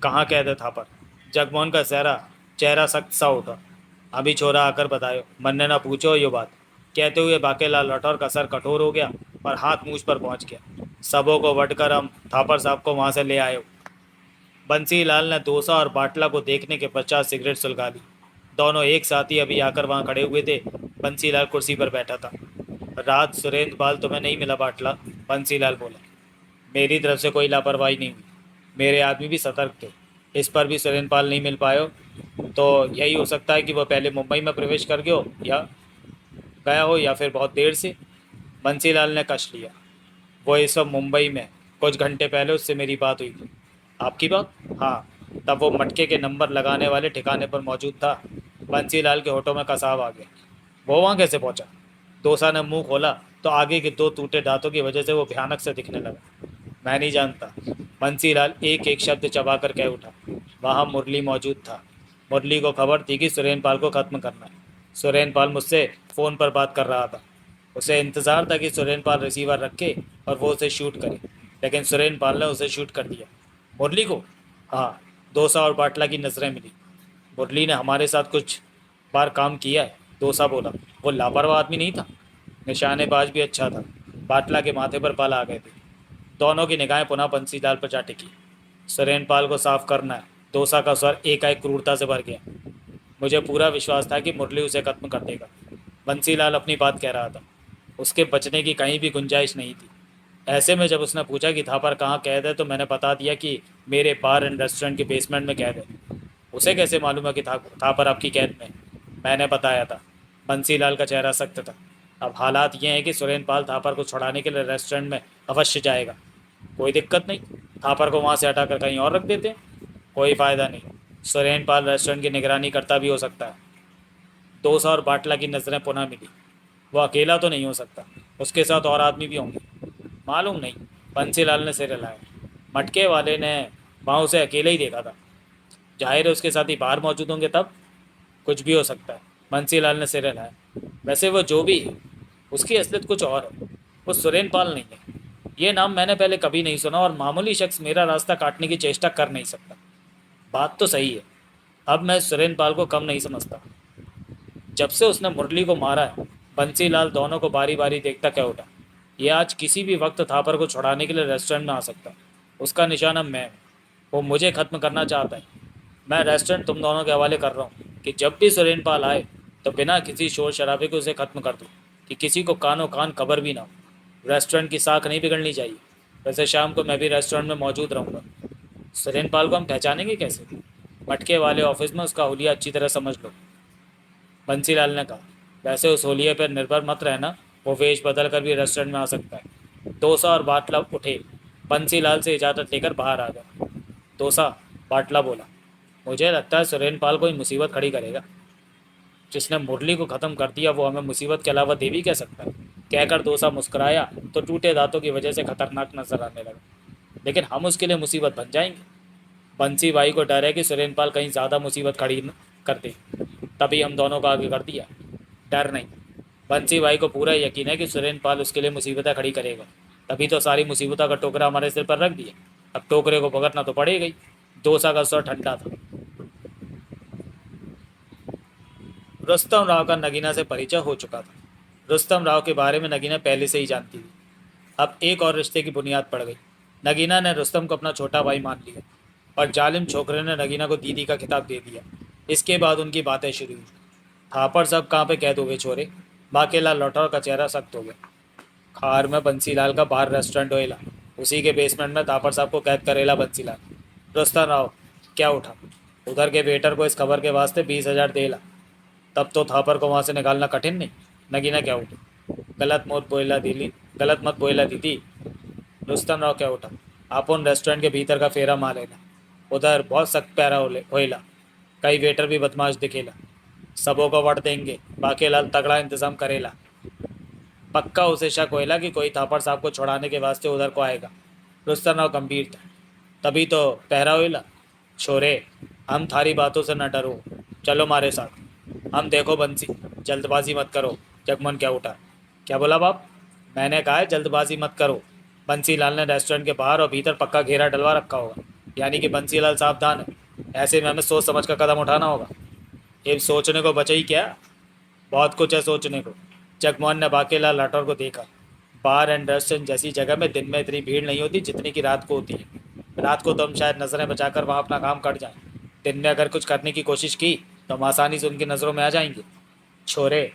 कहाँ कैद है थापर? जगमोहन का चेहरा सख्त सा उठा। अभी छोरा आकर बतायो, मन्ने ना पूछो ये बात। कहते हुए बाकेलाल लठौर का सर कठोर हो गया और हाथ मूछ पर पहुंच गया। सबों को वटकर हम थापर साहब को वहां से ले आए। बंसी लाल ने दोसा और बाटला को देखने के पश्चात सिगरेट सुलगा ली। दोनों एक साथ ही अभी आकर वहां खड़े हुए थे। बंसीलाल कुर्सी पर बैठा था। रात सुरेंद्र पाल तुम्हें नहीं मिला बाटला? बंसीलाल बोला। मेरी तरफ से कोई लापरवाही नहीं हुई। मेरे आदमी भी सतर्क थे। इस पर भी सुरेंद्र पाल नहीं मिल पाए तो यही हो सकता है कि वह पहले मुंबई में प्रवेश कर गया हो या फिर बहुत देर से। बंसीलाल ने कश लिया। वो इस वक्त मुंबई में। कुछ घंटे पहले उससे मेरी बात हुई थी। आपकी बात? हाँ। तब वो मटके के नंबर लगाने वाले ठिकाने पर मौजूद था। बंसीलाल के होठों में कसाव आ गया। वो वहाँ कैसे पहुँचा? दोसा ने मुंह खोला तो आगे के दो टूटे दांतों की वजह से वो भयानक से दिखने लगा। मैं नहीं जानता। बंसीलाल एक एक शब्द चबाकर कह उठा। वहाँ मुरली मौजूद था। मुरली को खबर थी कि सुरेंद्र पाल को खत्म करना है। सुरेंद्र पाल मुझसे फ़ोन पर बात कर रहा था। उसे इंतज़ार था कि सुरेंद्र पाल रिसीवर रखे और वो उसे शूट करे, लेकिन सुरेंद्र पाल ने उसे शूट कर दिया। मुरली को? हाँ। दोसा और बाटला की नज़रें मिली। मुरली ने हमारे साथ कुछ बार काम किया है, दोसा बोला। वो लापरवाह आदमी नहीं था। निशानेबाज भी अच्छा था। बाटला के माथे पर बाल आ गए थे। दोनों की निगाहें पुनः बंसीलाल पर जा टिकी। सुरेंद्र पाल को साफ करना है। दोसा का स्वर एकाएक क्रूरता से भर गया। मुझे पूरा विश्वास था कि मुरली उसे खत्म कर देगा। बंसीलाल अपनी बात कह रहा था। उसके बचने की कहीं भी गुंजाइश नहीं थी। ऐसे में जब उसने पूछा कि थापर कहाँ कैद है तो मैंने बता दिया कि मेरे बार एंड रेस्टोरेंट के बेसमेंट में कैद है। उसे कैसे मालूम है कि थापर आपकी कैद में? मैंने बताया था। बंसीलाल का चेहरा सख्त था। अब हालात ये हैं कि सुरेंद्र पाल थापर को छुड़ाने के लिए रेस्टोरेंट में अवश्य जाएगा। कोई दिक्कत नहीं। थापर को वहाँ से हटाकर कहीं और रख देते। कोई फ़ायदा नहीं। सुरेंद्र पाल रेस्टोरेंट की निगरानी करता भी हो सकता है। दोसा और बाटला की नज़रें पुनः मिली। वो अकेला तो नहीं हो सकता, उसके साथ और आदमी भी होंगे। मालूम नहीं। बंसीलाल ने सिर हिलाया। मटके वाले ने वहाँ उसे अकेले ही देखा था। जाहिर है उसके साथ ही बाहर मौजूद होंगे तब। कुछ भी हो सकता है। बंसीलाल ने सिर हिलाया। वैसे वो जो भी है उसकी असलियत कुछ और है। वो सुरेंद्र पाल नहीं है। ये नाम मैंने पहले कभी नहीं सुना और मामूली शख्स मेरा रास्ता काटने की चेष्टा कर नहीं सकता। बात तो सही है। अब मैं सुरेंद्र पाल को कम नहीं समझता। जब से उसने मुरली को मारा है, बंसीलाल दोनों को बारी बारी देखता क्या उठा। ये आज किसी भी वक्त थापर को छुड़ाने के लिए रेस्टोरेंट में आ सकता है। उसका निशाना मैं हूँ। वो मुझे खत्म करना चाहता है। मैं रेस्टोरेंट तुम दोनों के हवाले कर रहा हूँ कि जब भी सुरेन पाल आए तो बिना किसी शोर शराबे के उसे खत्म कर दो, कि किसी को कानो कान खबर भी ना हो। रेस्टोरेंट की साख नहीं बिगड़नी चाहिए। वैसे शाम को मैं भी रेस्टोरेंट में मौजूद रहूँगा। सुरेन पाल को हम पहचानेंगे कैसे? मटके वाले ऑफिस में उसका हुलिया अच्छी तरह समझ लो, बंसीलाल ने कहा। वैसे उस होलिये पर निर्भर मत रहना, वो वेश बदल कर भी रेस्टोरेंट में आ सकता है। डोसा और बाटला उठे, बंसीलाल से इजाज़त लेकर बाहर आ गए। डोसा, बाटला बोला, मुझे लगता है सुरेन पाल कोई मुसीबत खड़ी करेगा। जिसने मुरली को ख़त्म कर दिया वो हमें मुसीबत के अलावा दे भी कह सकता है। कहकर डोसा मुस्कुराया तो टूटे दांतों की वजह से खतरनाक नजर आने लगा। लेकिन हम उसके लिए मुसीबत बन जाएंगे। बंसी भाई को डर है कि सुरेन पाल कहीं ज़्यादा मुसीबत खड़ी कर दे, तभी हम दोनों को आगे कर दिया। डर नहीं, बंसी भाई को पूरा यकीन है कि सुरेन पाल उसके लिए मुसीबतें खड़ी करेगा। तभी तो सारी मुसीबतों का टोकरा हमारे सिर पर रख दिया। अब टोकरे को भुगतना तो पड़ेगा ही। डोसा का स्वर ठंडा था। रुस्तम राव का नगीना से परिचय हो चुका था। रुस्तम राव के बारे में नगीना पहले से ही जानती थी। अब एक और रिश्ते की बुनियाद पड़ गई। नगीना ने रुस्तम को अपना छोटा भाई मान लिया और जालिम छोकरे ने नगीना को दीदी का खिताब दे दिया। इसके बाद उनकी बातें शुरू हुई। थापड़ साहब कहाँ पे कैद हो गए छोरे? बाकेला लौटा का चेहरा सख्त हो गया। खार में बंसीलाल का बार रेस्टोरेंट होएला, उसी के बेसमेंट में थापड़ साहब को कैद करेला बंसीलाल। रुस्तम राव क्या उठा? उधर के वेटर को इस खबर के वास्ते 20,000 देला। तब तो थापर को वहाँ से निकालना कठिन नहीं। नगीना क्या उठी? गलत मत बोला दीदी, गलत मत बोला दीदी। रुस्तम राव क्या उठा? आप उन रेस्टोरेंट के भीतर का फेरा मार लेना। उधर बहुत सख्त पैरा होएला, कई वेटर भी बदमाश दिखेला। सबों को वट देंगे, बाकीलाल तगड़ा इंतजाम करेला। पक्का उसे शक होएला कि कोई थापड़ साहब को छुड़ाने के वास्ते उधर को आएगा। रुस्तम राव गंभीर था। तभी तो पहरा होएला। छोरे, हम थारी बातों से न डरो, चलो हमारे साथ। हम देखो बंसी, जल्दबाजी मत करो। जगमोहन क्या उठा? क्या बोला बाप? मैंने कहा है जल्दबाजी मत करो। बंसीलाल ने रेस्टोरेंट के बाहर और भीतर पक्का घेरा डलवा रखा होगा, यानी कि बंसीलाल सावधान है। ऐसे में हमें सोच समझ कर कदम उठाना होगा। ये सोचने को बचा ही क्या? बहुत कुछ है सोचने को। जगमोहन ने बाकेला लाठौर को देखा। बार एंड रेस्टोरेंट जैसी जगह में दिन में इतनी भीड़ नहीं होती जितनी कि रात को होती है। रात को तो हम शायद नज़रें बचाकर वहाँ अपना काम कर जाएं। दिन में अगर कुछ करने की कोशिश की तो हम आसानी से उनकी नज़रों में आ जाएंगे। छोरे,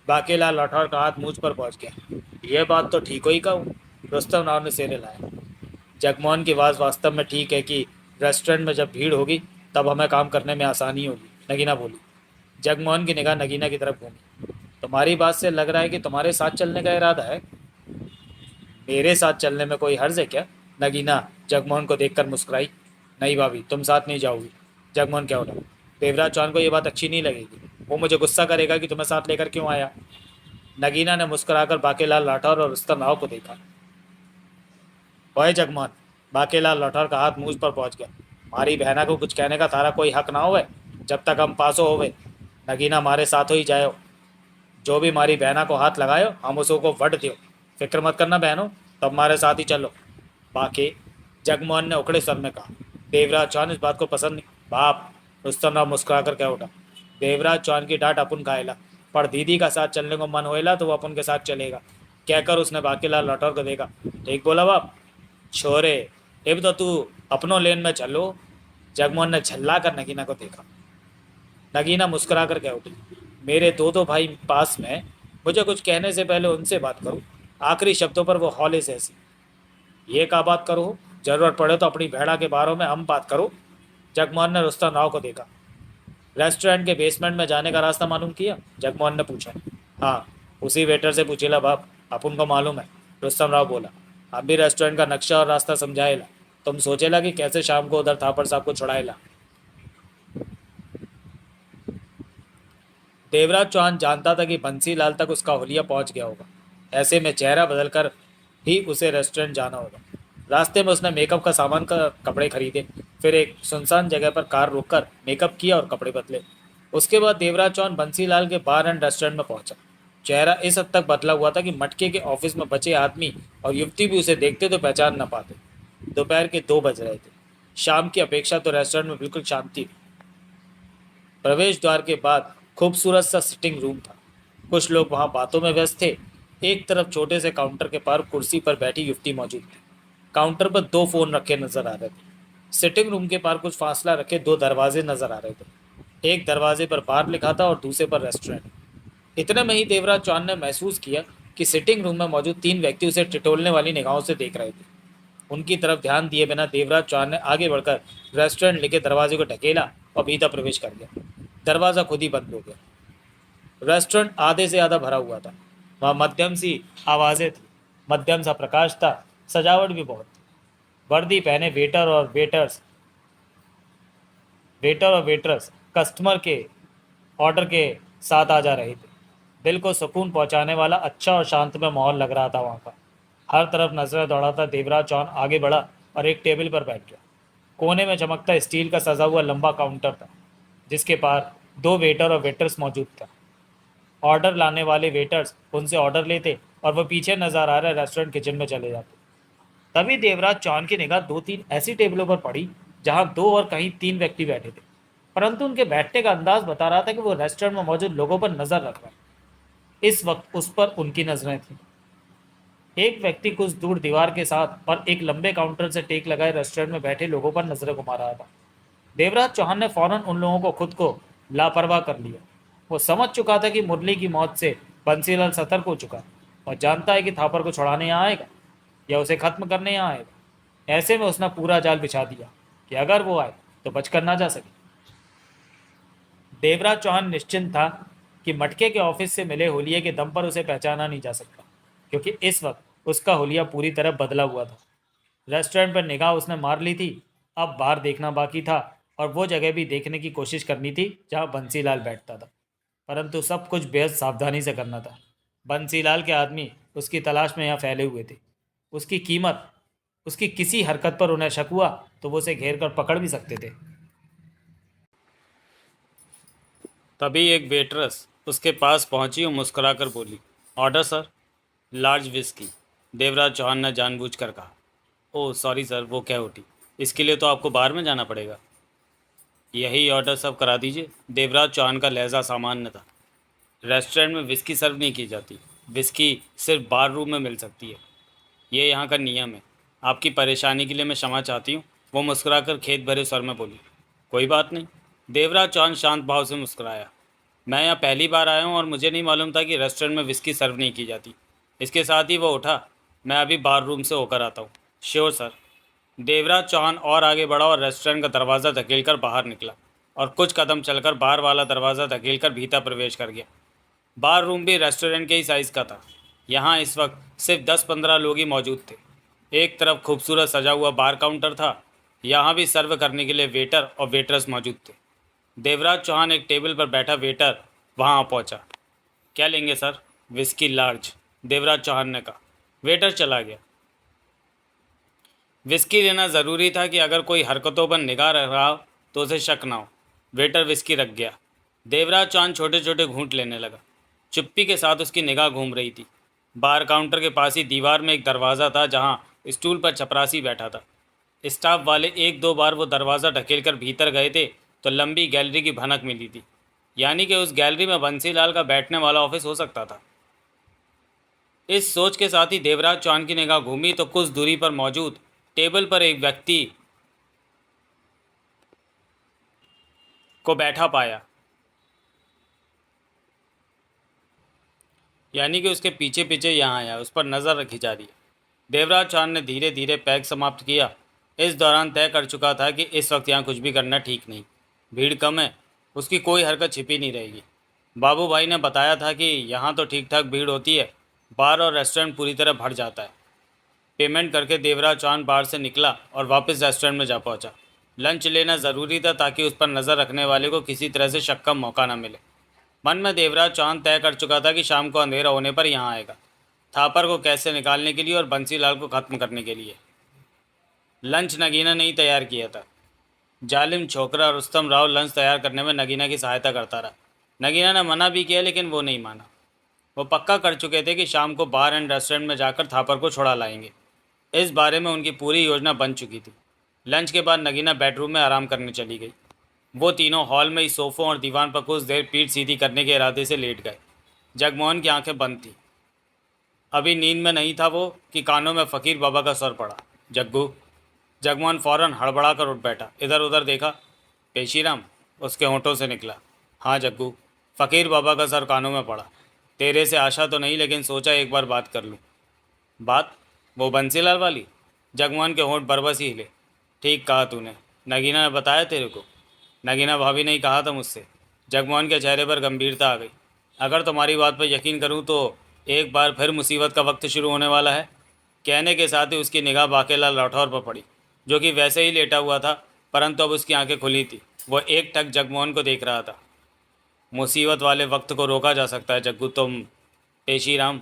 बाकेला लाठौर का हाथ मुझ पर पहुंच गया। ये बात तो ठीक हो ही कहूँ। रुस्तम राव ने सिर हिलाया। जगमोहन की आवाज़ वास्तव में ठीक है कि रेस्टोरेंट में जब भीड़ होगी तब हमें काम करने में आसानी होगी, नगीना बोली। जगमोहन की निगाह नगीना की तरफ घूमी। तुम्हारी बात से लग रहा है कि तुम्हारे साथ चलने का इरादा है। मेरे साथ चलने में कोई हर्ज है क्या? नगीना जगमोहन को देखकर मुस्कुराई। नहीं भाभी, तुम साथ नहीं जाओगी। जगमोहन क्या बोला? देवराज चौहान को ये बात अच्छी नहीं लगेगी। वो मुझे गुस्सा करेगा कि तुम्हें साथ लेकर क्यों आया। नगीना ने मुस्कुराकर बाकेलाल लाठौर और रुस्तम राव को देखा। ओए जगमोहन, बाकेलाल लाठौर का हाथ मुझ पर पहुंच गया। हमारी बहना को कुछ कहने का तारा कोई हक ना होवे जब तक हम पासो होवे। नगीना हमारे साथ ही जायो। जो भी हमारी बहना को हाथ लगायो हम उसको वट दियो। फिक्र मत करना बहनों, तो हमारे साथ ही चलो। बाकी जगमोहन ने उकड़े स्वर में कहा। देवराज चौहान इस बात को पसंद नहीं। बाप, रुस्तम राव मुस्कुरा कर कह उठा। देवराज चौहान की डांट अपन खाएला, पर दीदी का साथ चलने को मन होएला तो वो अपन के साथ चलेगा। कहकर उसने बाकीलाल लाठौर को देखा। ठीक बोला बाप। छोरे, अब तो तू अपनों लेन में चलो। जगमोहन ने झल्ला कर नगीना को देखा। नगीना मुस्कुरा कर कह उठी। मेरे दो भाई पास में, मुझे कुछ कहने से पहले उनसे बात करूं। आखिरी शब्दों पर वो हौले से हंसी। ये का बात करो? जरूरत पड़े तो अपनी भेड़ा के बारों में हम बात करो। जगमोहन ने रुस्तम राव को देखा। रेस्टोरेंट के बेसमेंट में जाने का रास्ता मालूम किया? जगमोहन ने पूछा। हाँ, उसी वेटर से पूछेला बाप, अपन को मालूम है। रुस्तम राव बोला। अब भी रेस्टोरेंट का नक्शा और रास्ता समझाएला। तुम सोचेला कि कैसे शाम को उधर थापर साहब को छुड़ाएला। देवराज चौहान जानता था कि बंसीलाल तक उसका हुलिया पहुंच गया होगा। ऐसे में चेहरा बदलकर ही उसे रेस्टोरेंट जाना होगा। रास्ते में उसने मेकअप का सामान का कपड़े खरीदे, फिर एक सुनसान जगह पर कार रोककर मेकअप किया और कपड़े बदले। उसके बाद देवराज चौहान बंसीलाल के बार एंड रेस्टोरेंट में पहुंचा। चेहरा इस हद तक बदला हुआ था कि मटके के ऑफिस में बचे आदमी और युवती भी उसे देखते तो पहचान न पाते। दोपहर के 2 बज रहे थे। शाम की अपेक्षा तो रेस्टोरेंट में बिल्कुल शांति थी। प्रवेश द्वार के बाद खूबसूरत सा सिटिंग रूम था। कुछ लोग वहां बातों में व्यस्त थे। एक तरफ छोटे से काउंटर के पार कुर्सी पर बैठी युवती मौजूद थी। काउंटर पर दो फोन रखे नजर आ रहे थे। सिटिंग रूम के पार कुछ फासला रखे दो दरवाजे नजर आ रहे थे। एक दरवाजे पर बार लिखा था और दूसरे पर रेस्टोरेंट। इतने में ही देवराज चौहान ने महसूस किया कि सिटिंग रूम में मौजूद तीन व्यक्ति उसे टिटोलने वाली निगाहों से देख रहे थे। उनकी तरफ ध्यान दिए बिना देवराज चौहान ने आगे बढ़कर रेस्टोरेंट लेके दरवाजे को ढकेला और भीतर प्रवेश कर गया। दरवाजा खुद ही बंद हो गया। रेस्टोरेंट आधे से आधा भरा हुआ था। वहाँ मध्यम सी आवाज़ें थी, मध्यम सा प्रकाश था, सजावट भी बहुत थी। वर्दी पहने वेटर और वेटर्स कस्टमर के ऑर्डर के साथ आ जा रहे थे। दिल को सुकून पहुंचाने वाला अच्छा और शांतमय माहौल लग रहा था वहाँ का। हर तरफ नजरें दौड़ाता देवराज चौहान आगे बढ़ा और एक टेबल पर बैठ गया। कोने में चमकता स्टील का सजा हुआ लंबा काउंटर था, जिसके पार दो वेटर और वेटर्स मौजूद थे। ऑर्डर लाने वाले वेटर्स उनसे ऑर्डर लेते और वो पीछे नजर आ रहे रेस्टोरेंट किचन में चले जाते। तभी देवराज चौहान की निगाह दो तीन ऐसी टेबलों पर पड़ी जहां दो और कहीं तीन व्यक्ति बैठे थे, परंतु उनके बैठने का अंदाज बता रहा था कि वो रेस्टोरेंट में मौजूद लोगों पर नजर रख रहे हैं। इस वक्त उस पर उनकी नजरें थीं। एक व्यक्ति कुछ दूर दीवार के साथ और एक लंबे काउंटर से टेक लगाए रेस्टोरेंट में बैठे लोगों पर नजरें घुमा रहा था। देवराज चौहान ने फौरन उन लोगों को खुद को लापरवाह कर लिया। वो समझ चुका था कि मुरली की मौत से बंसीलाल सतर्क हो चुका है और जानता है कि थापर को छुड़ाने यहाँ आएगा या उसे खत्म करने यहाँ आएगा। ऐसे में उसने पूरा जाल बिछा दिया कि अगर वो आए तो बचकर ना जा सके। देवराज चौहान निश्चिंत था कि मटके के ऑफिस से मिले होलिये के दम पर उसे पहचाना नहीं जा सकता, क्योंकि इस वक्त उसका होलिया पूरी तरह बदला हुआ था। रेस्टोरेंट पर निगाह उसने मार ली थी, अब बाहर देखना बाकी था और वो जगह भी देखने की कोशिश करनी थी जहां बंसीलाल बैठता था। परंतु सब कुछ बेहद सावधानी से करना था। बंसीलाल के आदमी उसकी तलाश में यहाँ फैले हुए थे। उसकी कीमत उसकी किसी हरकत पर उन्हें शक हुआ तो वो उसे घेर कर पकड़ भी सकते थे। तभी एक वेटरस उसके पास पहुंची और मुस्कुराकर बोली, order sir. Large whisky, Devraj Chauhan ने जानबूझकर कहा। ओह सॉरी सर, वो क्या उठी, इसके लिए तो आपको बार में जाना पड़ेगा। यही ऑर्डर सब करा दीजिए। देवराज चौहान का लहजा सामान्य था। रेस्टोरेंट में विस्की सर्व नहीं की जाती। विस्की सिर्फ बार रूम में मिल सकती है। ये यहाँ का नियम है। आपकी परेशानी के लिए मैं क्षमा चाहती हूँ, वो मुस्कुराकर खेत भरे स्वर में बोली। कोई बात नहीं। देवराज चौहान शांत भाव से मुस्कुराया। मैं यहाँ पहली बार आया हूँ और मुझे नहीं मालूम था कि रेस्टोरेंट में विस्की सर्व नहीं की जाती। इसके साथ ही वो उठा। मैं अभी बार रूम से होकर आता हूँ। Sure sir. देवराज चौहान और आगे बढ़ा और रेस्टोरेंट का दरवाज़ा धकेलकर बाहर निकला और कुछ कदम चलकर बाहर वाला दरवाज़ा धकेलकर भीतर प्रवेश कर गया। बार रूम भी रेस्टोरेंट के ही साइज़ का था। यहाँ इस वक्त सिर्फ 10-15 लोग ही मौजूद थे। एक तरफ खूबसूरत सजा हुआ बार काउंटर था। यहाँ भी सर्व करने के लिए वेटर और वेटर्स मौजूद थे। देवराज चौहान एक टेबल पर बैठा वेटर वहाँ पहुँचा। क्या लेंगे sir? Whisky large, Devraj Chauhan ने कहा। वेटर चला गया। विस्की लेना ज़रूरी था कि अगर कोई हरकतों पर निगाह रख रहा हो तो उसे शक ना हो। वेटर विस्की रख गया। देवराज चौहान छोटे छोटे घूंट लेने लगा। चुप्पी के साथ उसकी निगाह घूम रही थी। बार काउंटर के पास ही दीवार में एक दरवाज़ा था जहाँ स्टूल पर चपरासी बैठा था। स्टाफ वाले एक दो बार वो दरवाज़ा ढकेलकर भीतर गए थे तो लंबी गैलरी की भनक मिली थी, यानी कि उस गैलरी में बंसीलाल का बैठने वाला ऑफिस हो सकता था। इस सोच के साथ ही देवराज चौहान की निगाह घूमी तो कुछ दूरी पर मौजूद टेबल पर एक व्यक्ति को बैठा पाया, यानी कि उसके पीछे पीछे यहाँ आया। उस पर नज़र रखी जा रही है। देवराज चौहान ने धीरे धीरे पैक समाप्त किया। इस दौरान तय कर चुका था कि इस वक्त यहाँ कुछ भी करना ठीक नहीं। भीड़ कम है, उसकी कोई हरकत छिपी नहीं रहेगी। बाबू भाई ने बताया था कि यहाँ तो ठीक ठाक भीड़ होती है, बार और रेस्टोरेंट पूरी तरह भर जाता है। पेमेंट करके देवराज चौहान बार से निकला और वापस रेस्टोरेंट में जा पहुँचा। लंच लेना ज़रूरी था ताकि उस पर नज़र रखने वाले को किसी तरह से शक का मौका न मिले। मन में देवराज चौहान तय कर चुका था कि शाम को अंधेरा होने पर यहाँ आएगा, थापर को कैसे निकालने के लिए और बंसीलाल को ख़त्म करने के लिए। लंच नगीना ने ही तैयार किया था। जालिम छोकरा रुस्तम राव लंच तैयार करने में नगीना की सहायता करता रहा। नगीना ने मना भी किया लेकिन वो नहीं माना। वो पक्का कर चुके थे कि शाम को बार एंड रेस्टोरेंट में जाकर थापर को छुड़ा लाएंगे। इस बारे में उनकी पूरी योजना बन चुकी थी। लंच के बाद नगीना बेडरूम में आराम करने चली गई। वो तीनों हॉल में ही सोफों और दीवान पर कुछ देर पीठ सीधी करने के इरादे से लेट गए। जगमोहन की आंखें बंद थी। अभी नींद में नहीं था वो कि कानों में फ़कीर बाबा का स्वर पड़ा, जग्गू। जगमोहन फौरन हड़बड़ा कर उठ बैठा, इधर उधर देखा। पेशीराम, उसके होंठों से निकला। हाँ जग्गू। फ़कीर बाबा का सर कानों में पड़ा। तेरे से आशा तो नहीं, लेकिन सोचा एक बार बात कर लूँ। बात? वो बंसीलाल वाली? जगमोहन के होंठ बरबस ही हिले। ठीक कहा तूने। नगीना ने बताया तेरे को? नगीना भाभी ने ही कहा था मुझसे। जगमोहन के चेहरे पर गंभीरता आ गई। अगर तुम्हारी बात पर यकीन करूं तो एक बार फिर मुसीबत का वक्त शुरू होने वाला है। कहने के साथ ही उसकी निगाह बाकेलाल राठौर पर पड़ी, जो कि वैसे ही लेटा हुआ था, परंतु अब उसकी आंखें खुली थी। वो एक टक जगमोहन को देख रहा था। मुसीबत वाले वक्त को रोका जा सकता है जग्गू, तुम। पेशीराम,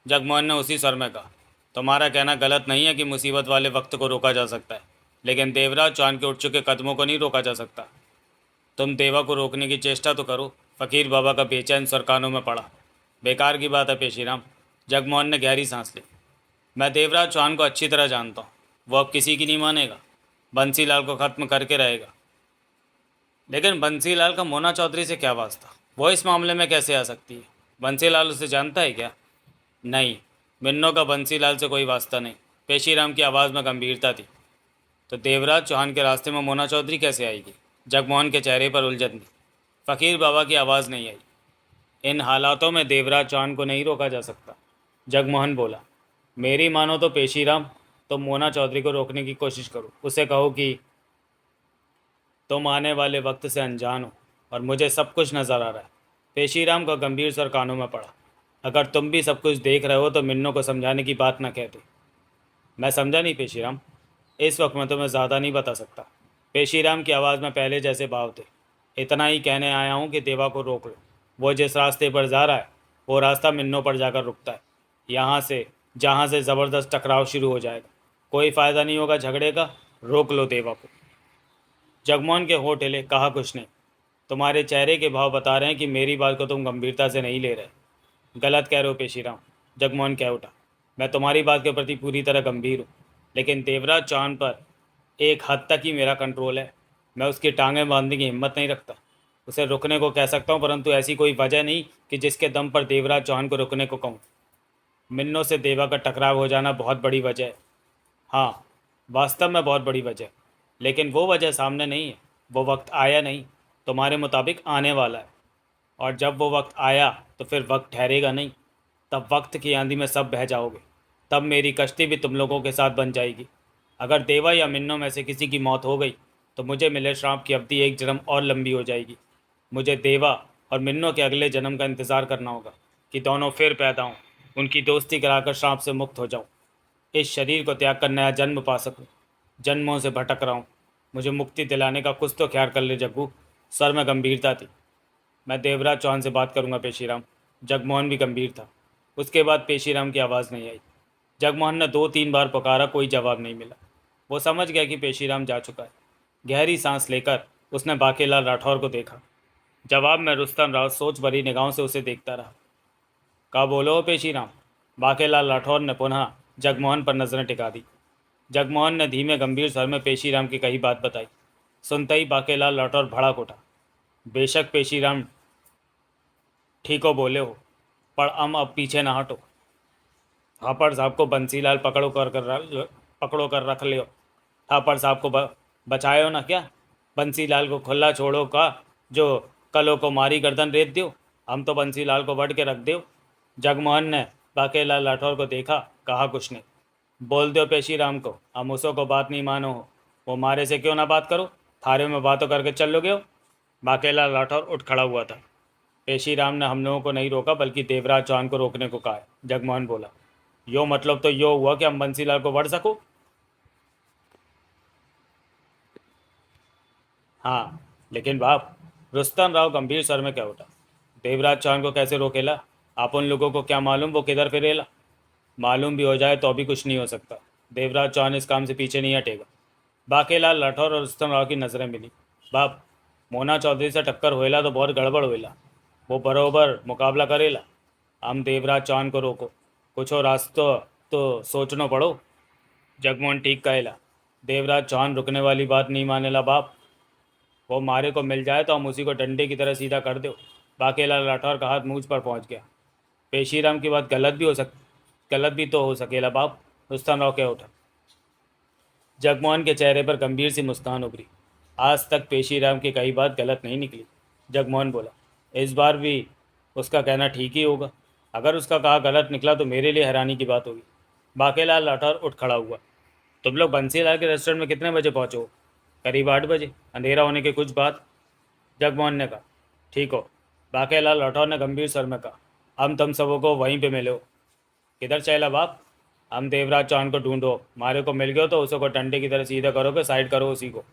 जगमोहन ने उसी स्वर में कहा। तुम्हारा कहना गलत नहीं है कि मुसीबत वाले वक्त को रोका जा सकता है, लेकिन देवराज चौहान के उठ चुके कदमों को नहीं रोका जा सकता। तुम देवा को रोकने की चेष्टा तो करो। फ़कीर बाबा का बेचैन स्वर कानों में पड़ा। बेकार की बात है पेशीराम। जगमोहन ने गहरी सांस ली। मैं देवराज चौहान को अच्छी तरह जानता हूँ। वो अब किसी की नहीं मानेगा। बंसीलाल को ख़त्म करके रहेगा। लेकिन बंसीलाल का मोना चौधरी से क्या वास्ता? वो इस मामले में कैसे आ सकती है? बंसीलाल उसे जानता है क्या? नहीं, मिन्नो का बंसीलाल से कोई वास्ता नहीं। पेशीराम की आवाज़ में गंभीरता थी। तो देवराज चौहान के रास्ते में मोना चौधरी कैसे आएगी? जगमोहन के चेहरे पर उलझन थी। फ़कीर बाबा की आवाज़ नहीं आई। इन हालातों में देवराज चौहान को नहीं रोका जा सकता। जगमोहन बोला। मेरी मानो तो पेशीराम, तुम मोना चौधरी को रोकने की कोशिश करो। उसे कहो कि तुम आने वाले वक्त से अनजान हो और मुझे सब कुछ नज़र आ रहा है। पेशीराम का गंभीर स्वर कानों में पड़ा। अगर तुम भी सब कुछ देख रहे हो तो मिन्नो को समझाने की बात न कहते। मैं समझा नहीं पेशीराम। इस वक्त मैं तुम्हें ज़्यादा नहीं बता सकता। पेशीराम की आवाज़ में पहले जैसे भाव थे। इतना ही कहने आया हूँ कि देवा को रोक लो। वो जिस रास्ते पर जा रहा है वो रास्ता मिन्नो पर जाकर रुकता है। यहाँ से जहाँ से ज़बरदस्त टकराव शुरू हो जाएगा। कोई फ़ायदा नहीं होगा झगड़े का। रोक लो देवा को। जगमोहन के होठ हिले। कहा कुछ नहीं। तुम्हारे चेहरे के भाव बता रहे हैं कि मेरी बात को तुम गंभीरता से नहीं ले रहे। गलत कह रहे हो पेशीराम। जगमोहन कह उठा। मैं तुम्हारी बात के प्रति पूरी तरह गंभीर हूँ, लेकिन देवराज चौहान पर एक हद तक ही मेरा कंट्रोल है। मैं उसकी टांगें बांधने की हिम्मत नहीं रखता। उसे रुकने को कह सकता हूँ, परंतु ऐसी कोई वजह नहीं कि जिसके दम पर देवराज चौहान को रुकने को कहूँ। मिन्नो से देवा का टकराव हो जाना बहुत बड़ी वजह है। हाँ, वास्तव में बहुत बड़ी वजह। लेकिन वो वजह सामने नहीं है। वो वक्त आया नहीं, तुम्हारे मुताबिक आने वाला है। और जब वो वक्त आया तो फिर वक्त ठहरेगा नहीं। तब वक्त की आंधी में सब बह जाओगे। तब मेरी कश्ती भी तुम लोगों के साथ बन जाएगी। अगर देवा या मिन्नो में से किसी की मौत हो गई तो मुझे मिले श्राप की अवधि एक जन्म और लंबी हो जाएगी। मुझे देवा और मिन्नो के अगले जन्म का इंतज़ार करना होगा कि दोनों फिर पैदा हों, उनकी दोस्ती कराकर श्राप से मुक्त हो जाऊं, इस शरीर को त्याग कर नया जन्म पा सकूं। जन्मों से भटक रहा हूँ। मुझे मुक्ति दिलाने का कुछ तो ख्याल कर ले जग्गू। सर में गंभीरता थी। मैं देवराज चौहान से बात करूंगा पेशीराम। जगमोहन भी गंभीर था। उसके बाद पेशीराम की आवाज़ नहीं आई। जगमोहन ने 2-3 बार पुकारा, कोई जवाब नहीं मिला। वो समझ गया कि पेशीराम जा चुका है। गहरी सांस लेकर उसने बाकेलाल राठौर को देखा। जवाब में रुस्तम राव सोच भरी निगाहों से उसे देखता रहा। कहा बोलो पेशीराम। बाकेलाल राठौर ने पुनः जगमोहन पर नजरें टिका दी। जगमोहन ने धीमे गंभीर स्वर में पेशीराम की कही बात बताई। सुनते ही बाकेलाल राठौर भड़क उठा। बेशक पेशीराम ठीक हो बोले हो, पर अब पीछे ना हटो। थापड़ साहब को बंसीलाल पकड़ो कर रख लियो। थापड़ साहब को बचायो ना क्या? बंसीलाल को खुला छोड़ो का, जो कलो को मारी गर्दन रेत दियो। हम तो बंसीलाल को बढ़ के रख दियो। जगमोहन ने बाकेलाल राठौर को देखा। कहा कुछ नहीं। बोल दो पेशीराम को हम उसो को बात नहीं मानो हो। वो मारे से क्यों ना बात करो। थारे में बातों करके चल लोगे हो। बाकेलाल राठौर उठ खड़ा हुआ था। पेशीराम ने हम लोगों को नहीं रोका, बल्कि देवराज चौहान को रोकने को कहा है। जगमोहन बोला। यो मतलब तो यो हुआ कि हम बंसीलाल को बढ़ सको। हाँ, लेकिन बाप। रुस्तम राव गंभीर स्वर में कह उठा। देवराज चौहान को कैसे रोकेला? आप उन लोगों को क्या मालूम वो किधर फिरेला? मालूम भी हो जाए तो अभी कुछ नहीं हो सकता। देवराज चौहान इस काम से पीछे नहीं हटेगा। बाकेलाल राठौर और रुस्तम राव की नज़रें मिली। बाप, मोना चौधरी से टक्कर होएला तो बहुत गड़बड़ होएला। वो बरोबर मुकाबला करेला। हम देवराज चौहान को रोको। कुछ और रास्ता तो सोचना पड़ो। जगमोहन ठीक कहेला। देवराज चौहान रुकने वाली बात नहीं मानेला बाप। वो मारे को मिल जाए तो हम उसी को डंडे की तरह सीधा कर दो। बाकेलाल राठौर का हाथ मूंछ पर पहुंच गया। पेशीराम की बात गलत भी तो हो सकेला बाप, रुस्तम राव कह उठा। जगमोहन के चेहरे पर गंभीर सी मुस्कान उभरी। आज तक पेशीराम की कई बात गलत नहीं निकली। जगमोहन बोला, इस बार भी उसका कहना ठीक ही होगा। अगर उसका कहा गलत निकला तो मेरे लिए हैरानी की बात होगी। बाकेलाल राठौर उठ खड़ा हुआ। तुम लोग बंसीलाल के रेस्टोरेंट में कितने बजे पहुंचे हो? करीब 8 बजे, अंधेरा होने के कुछ बाद, जगमोहन ने कहा। ठीक हो, बाकेलाल राठौर ने गंभीर स्वर में कहा। हम तुम सबों को वहीं पे मिले हो। किधर चला बाप? हम देवराज चौहान को ढूंढो, मारे को मिल गयो तो उसको डंडे की तरह सीधा करो कि साइड करो उसी को।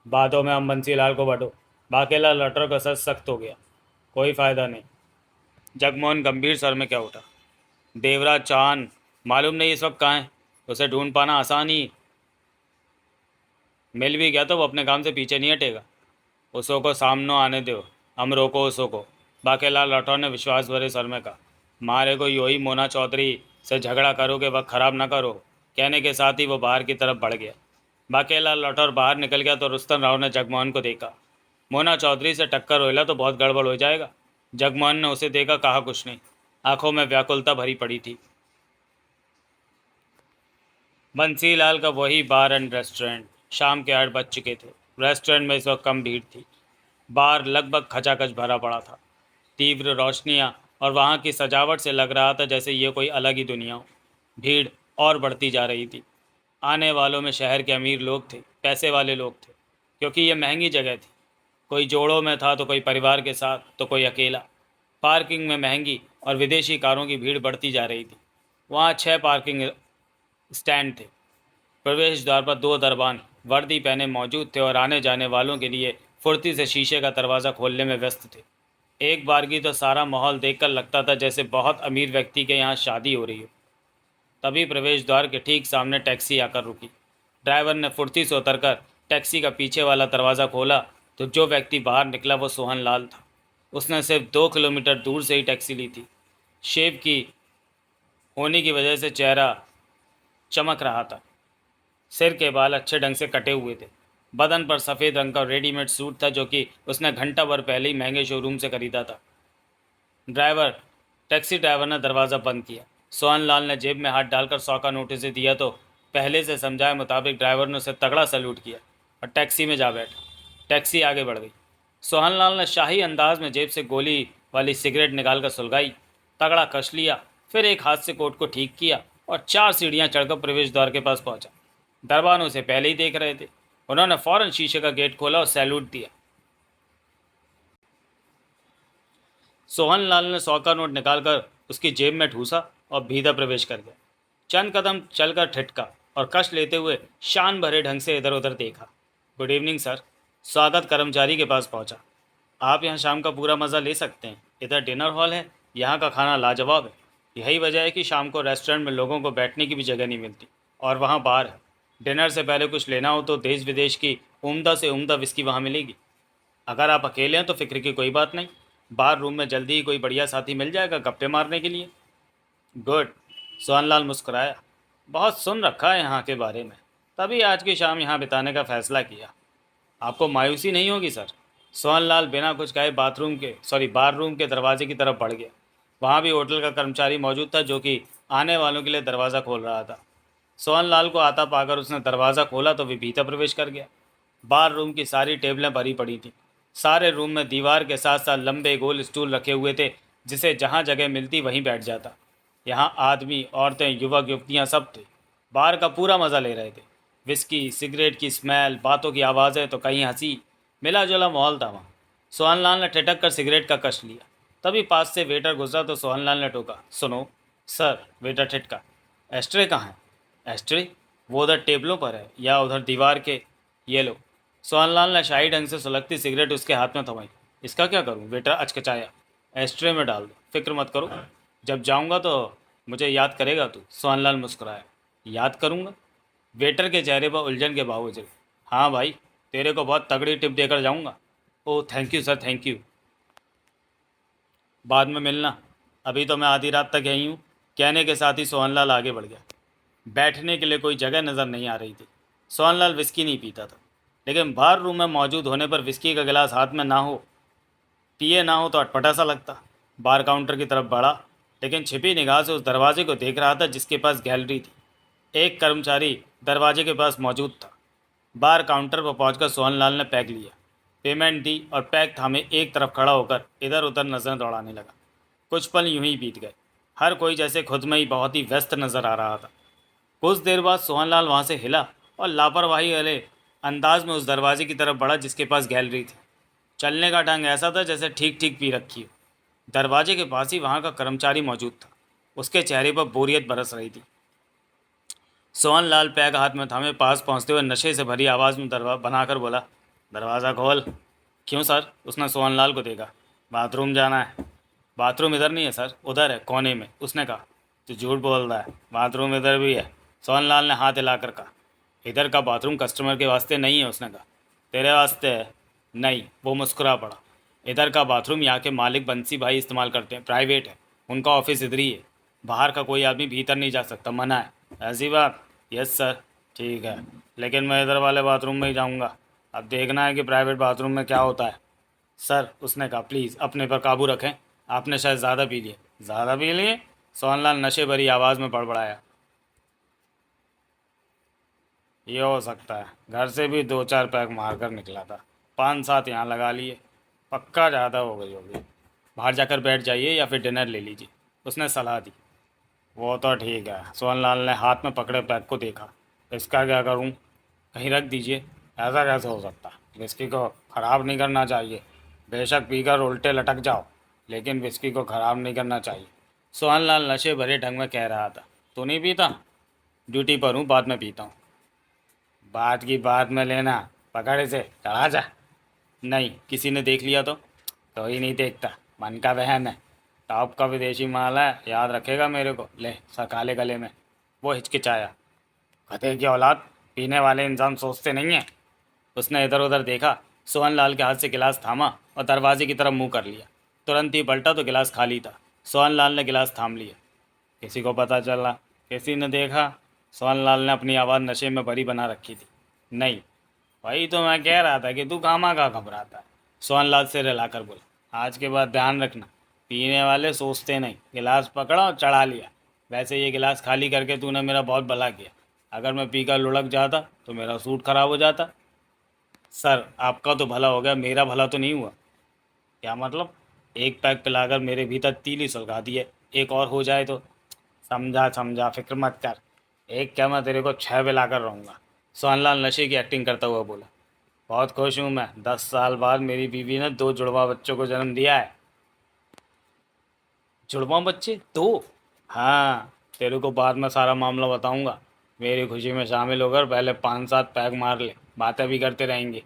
बातों में हम बंसीलाल को बटो। बाकेलाल राठौर का सर सख्त हो गया। कोई फायदा नहीं। जगमोहन गंभीर स्वर में क्या उठा। देवराज चौहान मालूम नहीं इस वक्त कहाँ है। उसे ढूंढ पाना आसान ही। मिल भी गया तो वो अपने काम से पीछे नहीं हटेगा। उसो को सामने आने दो, हम रोको उसो को। बाकेलाल राठौर ने विश्वास भरे स्वर में कहा। मारे को यो ही मोना चौधरी से झगड़ा करोगे, वक्त खराब ना करो। कहने के साथ ही वो बाहर की तरफ बढ़ गया। बाकेलाल राठौर बाहर निकल गया तो रुस्तम राव ने जगमोहन को देखा। मोना चौधरी से टक्कर होइला तो बहुत गड़बड़ हो जाएगा। जगमोहन ने उसे देखा, कहा कुछ नहीं। आंखों में व्याकुलता भरी पड़ी थी। बंसीलाल का वही बार एंड रेस्टोरेंट। शाम के 8 बज चुके थे। रेस्टोरेंट में इस वक्त कम भीड़ थी। बार लगभग खचाखच भरा पड़ा था। तीव्र रोशनियां और वहाँ की सजावट से लग रहा था जैसे ये कोई अलग ही दुनिया हो। भीड़ और बढ़ती जा रही थी। आने वालों में शहर के अमीर लोग थे, पैसे वाले लोग थे, क्योंकि ये महंगी जगह थी। कोई जोड़ों में था तो कोई परिवार के साथ तो कोई अकेला। पार्किंग में महंगी और विदेशी कारों की भीड़ बढ़ती जा रही थी। वहाँ 6 पार्किंग स्टैंड थे। प्रवेश द्वार पर 2 दरबान वर्दी पहने मौजूद थे और आने जाने वालों के लिए फुर्ती से शीशे का दरवाज़ा खोलने में व्यस्त थे। एक बार की तो सारा माहौल देखकर लगता था जैसे बहुत अमीर व्यक्ति के यहाँ शादी हो रही हो। तभी प्रवेश द्वार के ठीक सामने टैक्सी आकर रुकी। ड्राइवर ने फुर्ती से उतरकर टैक्सी का पीछे वाला दरवाज़ा खोला तो जो व्यक्ति बाहर निकला वो सोहन लाल था। उसने सिर्फ 2 किलोमीटर दूर से ही टैक्सी ली थी। शेव की होने की वजह से चेहरा चमक रहा था। सिर के बाल अच्छे ढंग से कटे हुए थे। बदन पर सफ़ेद रंग का रेडीमेड सूट था जो कि उसने घंटा भर पहले ही महंगे शोरूम से खरीदा था। टैक्सी ड्राइवर ने दरवाज़ा बंद किया। सोहन लाल ने जेब में हाथ डालकर 100 का नोटिस दिया तो पहले से समझाए मुताबिक ड्राइवर ने उसे तगड़ा सैल्यूट किया और टैक्सी में जा बैठा। टैक्सी आगे बढ़ गई। सोहन लाल ने शाही अंदाज में जेब से गोली वाली सिगरेट निकालकर सुलगाई, तगड़ा कस लिया, फिर एक हाथ से कोट को ठीक किया और 4 सीढ़ियाँ चढ़कर प्रवेश द्वार के पास पहुंचा। दरबान उसे पहले ही देख रहे थे। उन्होंने फौरन शीशे का गेट खोला और सैल्यूट दिया। सोहन लाल ने 100 का नोट निकालकर उसकी जेब में ठूसा और भीतर प्रवेश कर गया। चंद कदम चलकर ठिठका और कश लेते हुए शान भरे ढंग से इधर उधर देखा। Good evening sir. स्वागत कर्मचारी के पास पहुंचा। आप यहाँ शाम का पूरा मज़ा ले सकते हैं। इधर डिनर हॉल है, यहाँ का खाना लाजवाब है। यही वजह है कि शाम को रेस्टोरेंट में लोगों को बैठने की भी जगह नहीं मिलती। और वहाँ बार है। डिनर से पहले कुछ लेना हो तो देश विदेश की उम्दा से उम्दा विस्की वहाँ मिलेगी। अगर आप अकेले हैं तो फिक्र की कोई बात नहीं। बार रूम में जल्दी ही कोई बढ़िया साथी मिल जाएगा गप्पे मारने के लिए। गुड। सोहनलाल मुस्कुराया। बहुत सुन रखा है यहाँ के बारे में, तभी आज की शाम यहाँ बिताने का फैसला किया। आपको मायूसी नहीं होगी सर। सोहनलाल बिना कुछ कहे बार रूम के दरवाजे की तरफ बढ़ गया। वहाँ भी होटल का कर्मचारी मौजूद था जो कि आने वालों के लिए दरवाज़ा खोल रहा था। सोहनलाल को आता पाकर उसने दरवाज़ा खोला तो वे भीतर प्रवेश कर गया। बार रूम की सारी टेबलें भरी पड़ी थीं। सारे रूम में दीवार के साथ साथ लंबे गोल स्टूल रखे हुए थे, जिसे जहाँ जगह मिलती वहीं बैठ जाता। यहाँ आदमी, औरतें, युवक युवतियाँ सब थे। बार का पूरा मज़ा ले रहे थे। विस्की, सिगरेट की स्मेल, बातों की आवाज़ें तो कहीं हंसी, मिला जुला माहौल था वहाँ। सोहनलाल ने ठिठक कर सिगरेट का कश लिया। तभी पास से वेटर गुजरा तो सोहनलाल ने टोका, सुनो सर। वेटर ठिठका, एस्ट्रे कहाँ है? एस्ट्रे? वो उधर टेबलों पर है या उधर दीवार के। ये लो। सोहनलाल ने शाही ढंग से सुलगती सिगरेट उसके हाथ में थमाई। इसका क्या करूं? वेटर अचकचाया। एस्ट्रे में डाल दो, फिक्र मत करो। जब जाऊंगा तो मुझे याद करेगा तू। सोहनलाल मुस्कुराया। याद करूंगा? वेटर के चेहरे पर उलझन के भाव उजले। हाँ भाई, तेरे को बहुत तगड़ी टिप देकर जाऊंगा। Oh thank you sir, thank you. बाद में मिलना, अभी तो मैं आधी रात तक यहीं हूँ। कहने के साथ ही सोहनलाल आगे बढ़ गया। बैठने के लिए कोई जगह नज़र नहीं आ रही थी। सोहनलाल विस्की नहीं पीता था, लेकिन बार रूम में मौजूद होने पर विस्की का गिलास हाथ में ना हो, पिए ना हो तो अटपटा सा लगता। बार काउंटर की तरफ बढ़ा, लेकिन छिपी निगाह से उस दरवाजे को देख रहा था जिसके पास गैलरी थी। एक कर्मचारी दरवाजे के पास मौजूद था। बार काउंटर पर पहुंचकर सोहनलाल ने पैक लिया, पेमेंट दी और पैक थामे एक तरफ खड़ा होकर इधर उधर नजरें दौड़ाने लगा। कुछ पल यूं ही बीत गए। हर कोई जैसे खुद में ही बहुत ही व्यस्त नजर आ रहा था। कुछ देर बाद सोहनलाल वहां से हिला और लापरवाही वाले अंदाज में उस दरवाजे की तरफ बढ़ा जिसके पास गैलरी थी। चलने का ढंग ऐसा था जैसे ठीक ठीक पी रखी हो। दरवाजे के पास ही वहां का कर्मचारी मौजूद था। उसके चेहरे पर बोरियत बरस रही थी। सोहनलाल पैग हाथ में थामे पास पहुंचते हुए नशे से भरी आवाज़ में दरवाजा बनाकर बोला, दरवाज़ा खोल। क्यों सर? उसने सोहनलाल को देखा। बाथरूम जाना है। बाथरूम इधर नहीं है सर, उधर है कोने में, उसने कहा। तो झूठ बोल रहा है, बाथरूम इधर भी है। सोहनलाल ने हाथ हिलाकर कहा। इधर का बाथरूम कस्टमर के वास्ते नहीं है, उसने कहा। तेरे वास्ते है। नहीं, वो मुस्कुरा पड़ा। इधर का बाथरूम यहाँ के मालिक बंसी भाई इस्तेमाल करते हैं, प्राइवेट है। उनका ऑफिस इधर ही है। बाहर का कोई आदमी भीतर नहीं जा सकता, मना है। ऐसी बात? Yes sir. ठीक है, लेकिन मैं इधर वाले बाथरूम में ही जाऊंगा। अब देखना है कि प्राइवेट बाथरूम में क्या होता है। सर, उसने कहा, प्लीज़ अपने पर काबू रखें। आपने शायद ज़्यादा पी लिए। ज़्यादा पी लिए? सोहनलाल नशे भरी आवाज़ में बड़बड़ाया। ये हो सकता है, घर से भी 2-4 पैक मार कर निकला था, 5-7 यहाँ लगा लिए। पक्का ज़्यादा हो गई होगी। बाहर जाकर बैठ जाइए या फिर डिनर ले लीजिए, उसने सलाह दी। वो तो ठीक है। सोहनलाल ने हाथ में पकड़े पैक को देखा। इसका क्या करूं? कहीं रख दीजिए। ऐसा कैसे हो सकता? विस्की को ख़राब नहीं करना चाहिए। बेशक पीकर उल्टे लटक जाओ, लेकिन विस्की को ख़राब नहीं करना चाहिए। सोहनलाल नशे भरे ढंग में कह रहा था। तू नहीं पीता? ड्यूटी पर हूँ, बाद में पीता हूँ। बात की बात में लेना, पकड़ इसे, चढ़ा जा। नहीं, किसी ने देख लिया तो ही नहीं देखता, मन का वहम है। टॉप का विदेशी माल है, याद रखेगा मेरे को। ले सका ले गले में। वो हिचकिचाया। खते की औलाद, पीने वाले इंसान सोचते नहीं हैं। उसने इधर उधर देखा। सोहनलाल के हाथ से गिलास थामा और दरवाजे की तरफ मुंह कर लिया। तुरंत ही पलटा तो गिलास खाली था। सोहनलाल ने गिलास थाम लिया। किसी को पता चला? किसी ने देखा? सोहनलाल ने अपनी आवाज़ नशे में भरी बना रखी थी। नहीं। वही तो मैं कह रहा था कि तू खामा का घबराता है। सोहनलाल सिर हिलाकर बोला। आज के बाद ध्यान रखना, पीने वाले सोचते नहीं। गिलास पकड़ा और चढ़ा लिया। वैसे ये गिलास खाली करके तूने मेरा बहुत भला किया। अगर मैं पीकर लुढ़क जाता तो मेरा सूट खराब हो जाता। सर, आपका तो भला हो गया, मेरा भला तो नहीं हुआ। क्या मतलब? एक पैक पिलाकर मेरे भीतर तीली सुलगा दी है, एक और हो जाए तो? समझा समझा, फिक्र मत कर। एक क्या, मैं तेरे को 6 पिलाकर रहूँगा। सोहनलाल नशे की एक्टिंग करता हुआ बोला। बहुत खुश हूँ मैं, 10 साल बाद मेरी बीवी ने 2 जुड़वा बच्चों को जन्म दिया है। जुड़वा बच्चे 2? हाँ, तेरे को बाद में सारा मामला बताऊंगा। मेरी खुशी में शामिल होकर पहले 5-7 पैक मार ले, बातें भी करते रहेंगे।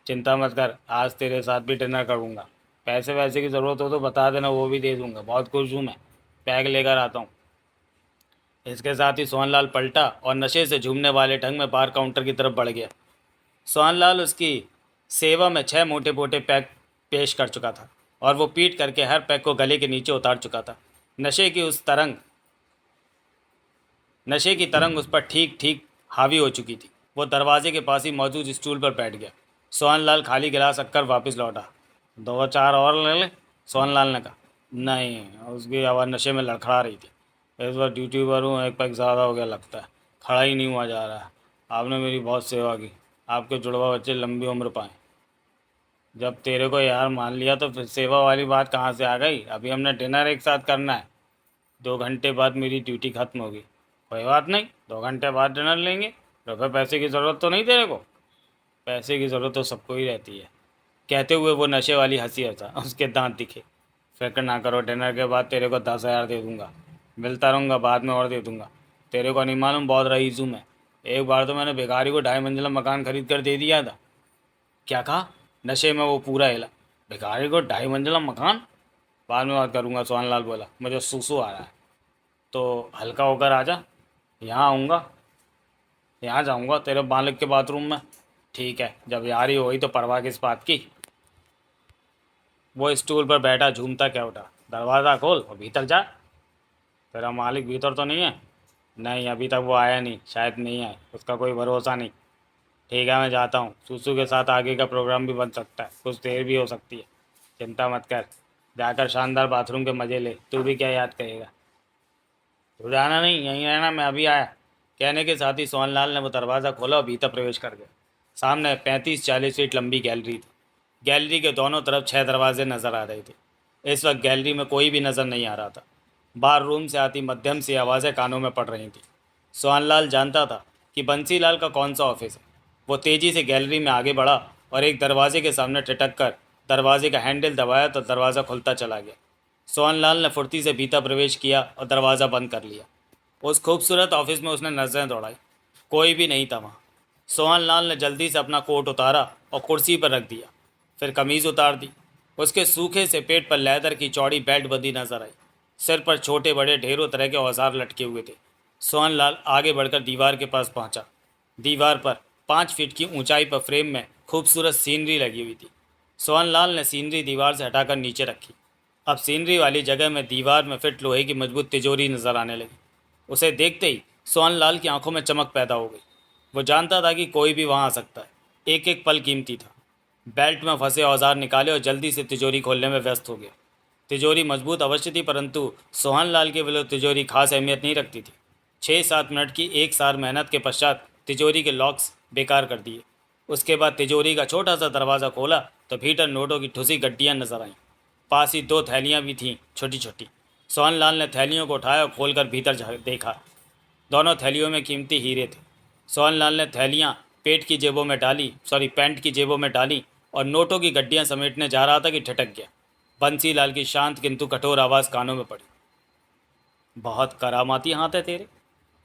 चिंता मत कर, आज तेरे साथ भी डिनर करूंगा। पैसे वैसे की ज़रूरत हो तो बता देना, वो भी दे दूंगा। बहुत खुश हूँ मैं, पैक लेकर आता हूँ। इसके साथ ही सोहनलाल पलटा और नशे से झूमने वाले ढंग में बार काउंटर की तरफ बढ़ गया। सोहनलाल उसकी सेवा में 6 मोटे मोटे पैक पेश कर चुका था और वो पीट करके हर पैक को गले के नीचे उतार चुका था। नशे की उस तरंग नशे की तरंग उस पर ठीक ठीक हावी हो चुकी थी। वो दरवाजे के पास ही मौजूद स्टूल पर बैठ गया। सोहनलाल खाली गिलास रखकर वापस लौटा। 2-4 और ले ले, सोहनलाल ने कहा। नहीं, उसकी आवाज़ नशे में लड़खड़ा रही थी। इस बार ड्यूटी पर हूँ, एक पैक ज़्यादा हो गया लगता है, खड़ा ही नहीं हुआ जा रहा है। आपने मेरी बहुत सेवा की, आपके जुड़वा बच्चे लंबी उम्र पाएँ। जब तेरे को यार मान लिया तो फिर सेवा वाली बात कहाँ से आ गई? अभी हमने डिनर एक साथ करना है। 2 घंटे बाद मेरी ड्यूटी खत्म होगी। कोई बात नहीं, 2 घंटे बाद डिनर लेंगे। रुपये पैसे की ज़रूरत तो नहीं तेरे को? पैसे की ज़रूरत तो सबको ही रहती है। कहते हुए वो नशे वाली हंसी हंसा, उसके दांत दिखे। फिक्र ना करो, डिनर के बाद तेरे को 10,000 दे दूंगा। मिलता रहूँगा, बाद में और दे दूंगा। तेरे को नहीं मालूम, बहुत रईस हूँ मैं। एक बार तो मैंने भिखारी को 2.5 मंजिला मकान खरीद कर दे दिया था। क्या कहा? नशे में वो पूरा हिला। भिखारी को 2.5 मंजिला मकान? बाद में बात करूँगा, सोहनलाल बोला। मुझे सूसू आ रहा है। तो हल्का होकर आजा। यहाँ आऊँगा, यहाँ जाऊँगा तेरे मालिक के बाथरूम में। ठीक है, जब यारी हुई तो परवाह किस बात की। वो स्टूल पर बैठा झूमता क्या उठा। दरवाज़ा खोल और भीतर जा। तेरा मालिक भीतर तो नहीं है? नहीं, अभी तक वो आया नहीं, शायद नहीं आए, उसका कोई भरोसा नहीं। ठीक है, मैं जाता हूँ। सूसू के साथ आगे का प्रोग्राम भी बन सकता है, कुछ देर भी हो सकती है। चिंता मत कर, जाकर शानदार बाथरूम के मज़े ले। तू भी क्या याद करेगा? तू जाना नहीं, यहीं रहना, मैं अभी आया। कहने के साथ ही सोहनलाल ने वो दरवाज़ा खोला और भीतर प्रवेश कर गया। सामने 35-40 फीट लंबी गैलरी थी। गैलरी के दोनों तरफ 6 दरवाजे नजर आ रहे थे। इस वक्त गैलरी में कोई भी नजर नहीं आ रहा था। बार रूम से आती मध्यम सी आवाज़ें कानों में पड़ रही थी। सोहनलाल जानता था कि बंसीलाल का कौन सा ऑफिस है। वो तेज़ी से गैलरी में आगे बढ़ा और एक दरवाजे के सामने ठिठक कर दरवाजे का हैंडल दबाया तो दरवाज़ा खुलता चला गया। सोहनलाल ने फुर्ती से भीतर प्रवेश किया और दरवाज़ा बंद कर लिया। उस खूबसूरत ऑफिस में उसने नजरें दौड़ाई। कोई भी नहीं था वहाँ। सोहनलाल ने जल्दी से अपना कोट उतारा और कुर्सी पर रख दिया। फिर कमीज़ उतार दी। उसके सूखे से पेट पर लेदर की चौड़ी बेल्ट बंधी नजर आई। सिर पर छोटे बड़े ढेरों तरह के औजार लटके हुए थे। सोहनलाल आगे बढ़कर दीवार के पास पहुंचा। दीवार पर 5 फीट की ऊंचाई पर फ्रेम में खूबसूरत सीनरी लगी हुई थी। सोहनलाल ने सीनरी दीवार से हटाकर नीचे रखी। अब सीनरी वाली जगह में दीवार में फिट लोहे की मजबूत तिजोरी नजर आने लगी। उसे देखते ही सोहनलाल की आंखों में चमक पैदा हो गई। वो जानता था कि कोई भी वहां आ सकता है। एक एक पल कीमती था। बेल्ट में फंसे औजार निकाले और जल्दी से तिजोरी खोलने में व्यस्त हो गया। तिजोरी मजबूत अवश्य थी, परंतु सोहनलाल के लिए तिजोरी खास अहमियत नहीं रखती थी। 6-7 मिनट की एक सार मेहनत के पश्चात तिजोरी के लॉक्स बेकार कर दिए। उसके बाद तिजोरी का छोटा सा दरवाज़ा खोला तो भीतर नोटों की ठुसी गड्डियाँ नजर आईं। पास ही 2 थैलियाँ भी थीं, छोटी छोटी। सोहनलाल ने थैलियों को उठाया और खोलकर भीतर देखा। दोनों थैलियों में कीमती हीरे थे। सोहनलाल ने थैलियाँ पैंट की जेबों में डाली और नोटों की गड्डियाँ समेटने जा रहा था कि ठिठक गया। बंसीलाल की शांत किंतु कठोर आवाज़ कानों में पड़ी। बहुत करामाती हाथ है तेरे।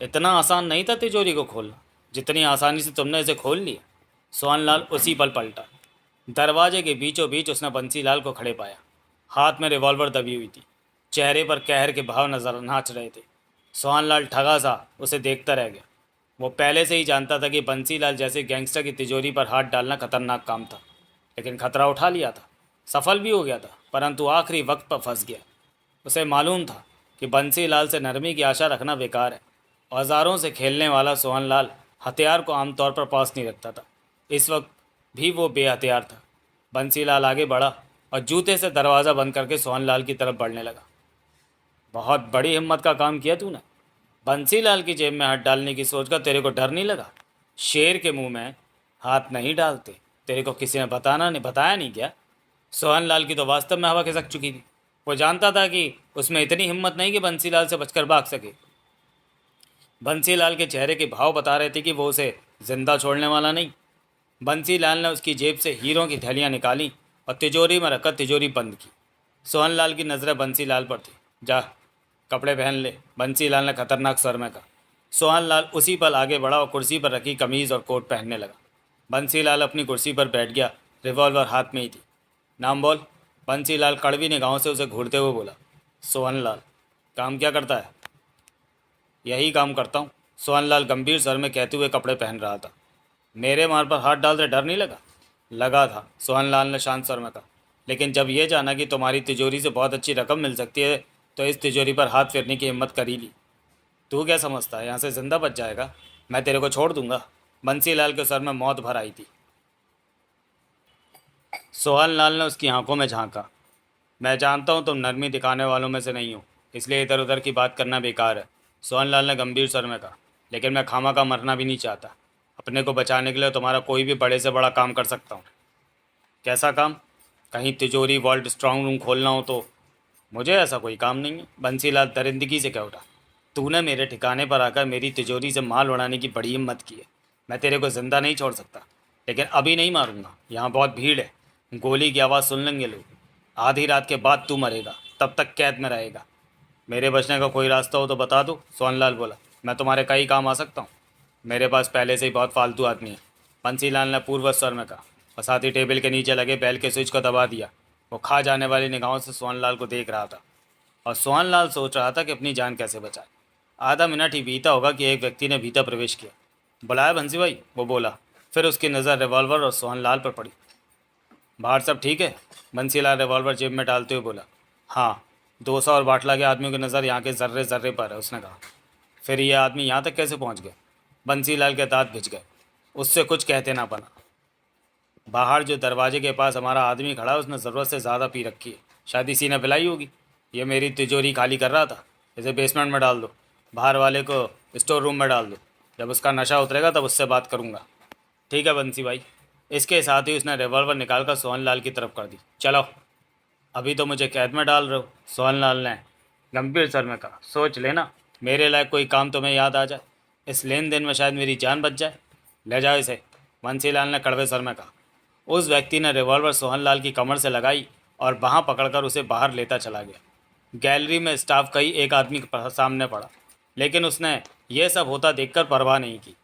इतना आसान नहीं था तिजोरी को खोलना, जितनी आसानी से तुमने इसे खोल लिया। सोहनलाल उसी पल पलटा। दरवाजे के बीचों बीच उसने बंसीलाल को खड़े पाया। हाथ में रिवॉल्वर दबी हुई थी। चेहरे पर कहर के भाव नजर नाच रहे थे। सोहनलाल ठगा सा उसे देखता रह गया। वो पहले से ही जानता था कि बंसीलाल जैसे गैंगस्टर की तिजोरी पर हाथ डालना खतरनाक काम था, लेकिन खतरा उठा लिया था। सफल भी हो गया था, परंतु आखिरी वक्त पर फंस गया। उसे मालूम था कि बंसीलाल से नरमी की आशा रखना बेकार है। औजारों से खेलने वाला सोहनलाल हथियार को आमतौर पर पास नहीं रखता था। इस वक्त भी वो बेहथियार था। बंसीलाल आगे बढ़ा और जूते से दरवाज़ा बंद करके सोहनलाल की तरफ बढ़ने लगा। बहुत बड़ी हिम्मत का काम किया तूने। बंसीलाल की जेब में हाथ डालने की सोचकर तेरे को डर नहीं लगा? शेर के मुंह में हाथ नहीं डालते। तेरे को किसी ने बताया नहीं क्या? सोहनलाल की तो वास्तव में हवा खिसक चुकी थी। वो जानता था कि उसमें इतनी हिम्मत नहीं कि बंसीलाल से बचकर भाग सके। बंसीलाल के चेहरे के भाव बता रहे थे कि वो उसे जिंदा छोड़ने वाला नहीं। बंसीलाल ने उसकी जेब से हीरों की थैलियाँ निकाली और तिजोरी में रखकर तिजोरी बंद की। सोहनलाल की नज़रें बंसीलाल पर थी। जा, कपड़े पहन ले, बंसीलाल ने खतरनाक स्वर में कहा। सोहनलाल उसी पल आगे बढ़ा और कुर्सी पर रखी कमीज़ और कोट पहनने लगा। बंसीलाल अपनी कुर्सी पर बैठ गया, रिवॉल्वर हाथ में ही थी। नाम बोल। बंसीलाल कड़वी निगाहों से उसे घूरते हुए बोला। सोहनलाल। काम क्या करता है? यही काम करता हूँ, सोहनलाल गंभीर स्वर में कहते हुए कपड़े पहन रहा था। मेरे मार पर हाथ डालते डर नहीं लगा? लगा था, सोहनलाल ने शांत स्वर में कहा। लेकिन जब ये जाना कि तुम्हारी तिजोरी से बहुत अच्छी रकम मिल सकती है तो इस तिजोरी पर हाथ फेरने की हिम्मत कर ही ली। तू क्या समझता है यहाँ से जिंदा बच जाएगा? मैं तेरे को छोड़ दूंगा? बंसीलाल के सर में मौत भर आई थी। सोहनलाल ने उसकी आंखों में झांका। मैं जानता हूँ तुम नरमी दिखाने वालों में से नहीं हो, इसलिए इधर उधर की बात करना बेकार है, सोहनलाल ने गंभीर स्वर में कहा। लेकिन मैं खामा का मरना भी नहीं चाहता। अपने को बचाने के लिए तुम्हारा कोई भी बड़े से बड़ा काम कर सकता हूँ। कैसा काम? कहीं तिजोरी वॉल्ट स्ट्रांग रूम खोलना हो तो? मुझे ऐसा कोई काम नहीं है, बंसीलाल दरिंदगी से कह उठा। तूने मेरे ठिकाने पर आकर मेरी तिजोरी से माल उड़ाने की बड़ी हिम्मत की है। मैं तेरे को जिंदा नहीं छोड़ सकता, लेकिन अभी नहीं मारूंगा। यहाँ बहुत भीड़ है, गोली की आवाज़ सुन लेंगे लोग। आधी रात के बाद तू मरेगा, तब तक कैद में रहेगा। मेरे बचने का कोई रास्ता हो तो बता दो, सोहनलाल बोला। मैं तुम्हारे कई काम आ सकता हूँ। मेरे पास पहले से ही बहुत फालतू आदमी है, बंसीलाल ने पूर्व स्वर में कहा और साथ ही टेबल के नीचे लगे बेल के स्विच को दबा दिया। वो खा जाने वाली निगाहों से सोहनलाल को देख रहा था और सोहनलाल सोच रहा था कि अपनी जान कैसे बचाए। आधा मिनट ही बीता होगा कि एक व्यक्ति ने भीतर प्रवेश किया। बुलाया बंसी भाई, वो बोला। फिर उसकी नज़र रिवॉल्वर और सोहनलाल पर पड़ी। बाहर सब ठीक है? बंसीलाल रिवॉल्वर जेब में डालते हुए बोला। हाँ, 200 और बाटला के आदमियों की नज़र यहाँ के जर्रे जर्रे पर है, उसने कहा। फिर यह आदमी यहाँ तक कैसे पहुँच गया? बंसीलाल के दांत भिज गए। उससे कुछ कहते ना बना। बाहर जो दरवाजे के पास हमारा आदमी खड़ा है उसने ज़रूरत से ज़्यादा पी रखी है, शायद इसी ने पिलाई होगी। ये मेरी तिजोरी खाली कर रहा था, इसे बेसमेंट में डाल दो, बाहर वाले को स्टोर रूम में डाल दो, जब उसका नशा उतरेगा तब उससे बात करूँगा। ठीक है बंसी भाई। इसके साथ ही उसने रिवॉल्वर निकालकर सोहन लाल की तरफ कर दी। चलो, अभी तो मुझे कैद में डाल रहे हो, सोहन लाल ने गंभीर स्वर में कहा। सोच लेना, मेरे लायक कोई काम तुम्हें याद आ जाए, इस लेन देन में शायद मेरी जान बच जाए। ले जाओ इसे, बंसीलाल ने कड़वे स्वर में कहा। उस व्यक्ति ने रिवॉल्वर सोहन लाल की कमर से लगाई और बाँह पकड़कर उसे बाहर लेता चला गया। गैलरी में स्टाफ का ही एक आदमी सामने पड़ा, लेकिन उसने यह सब होता देखकर परवाह नहीं की,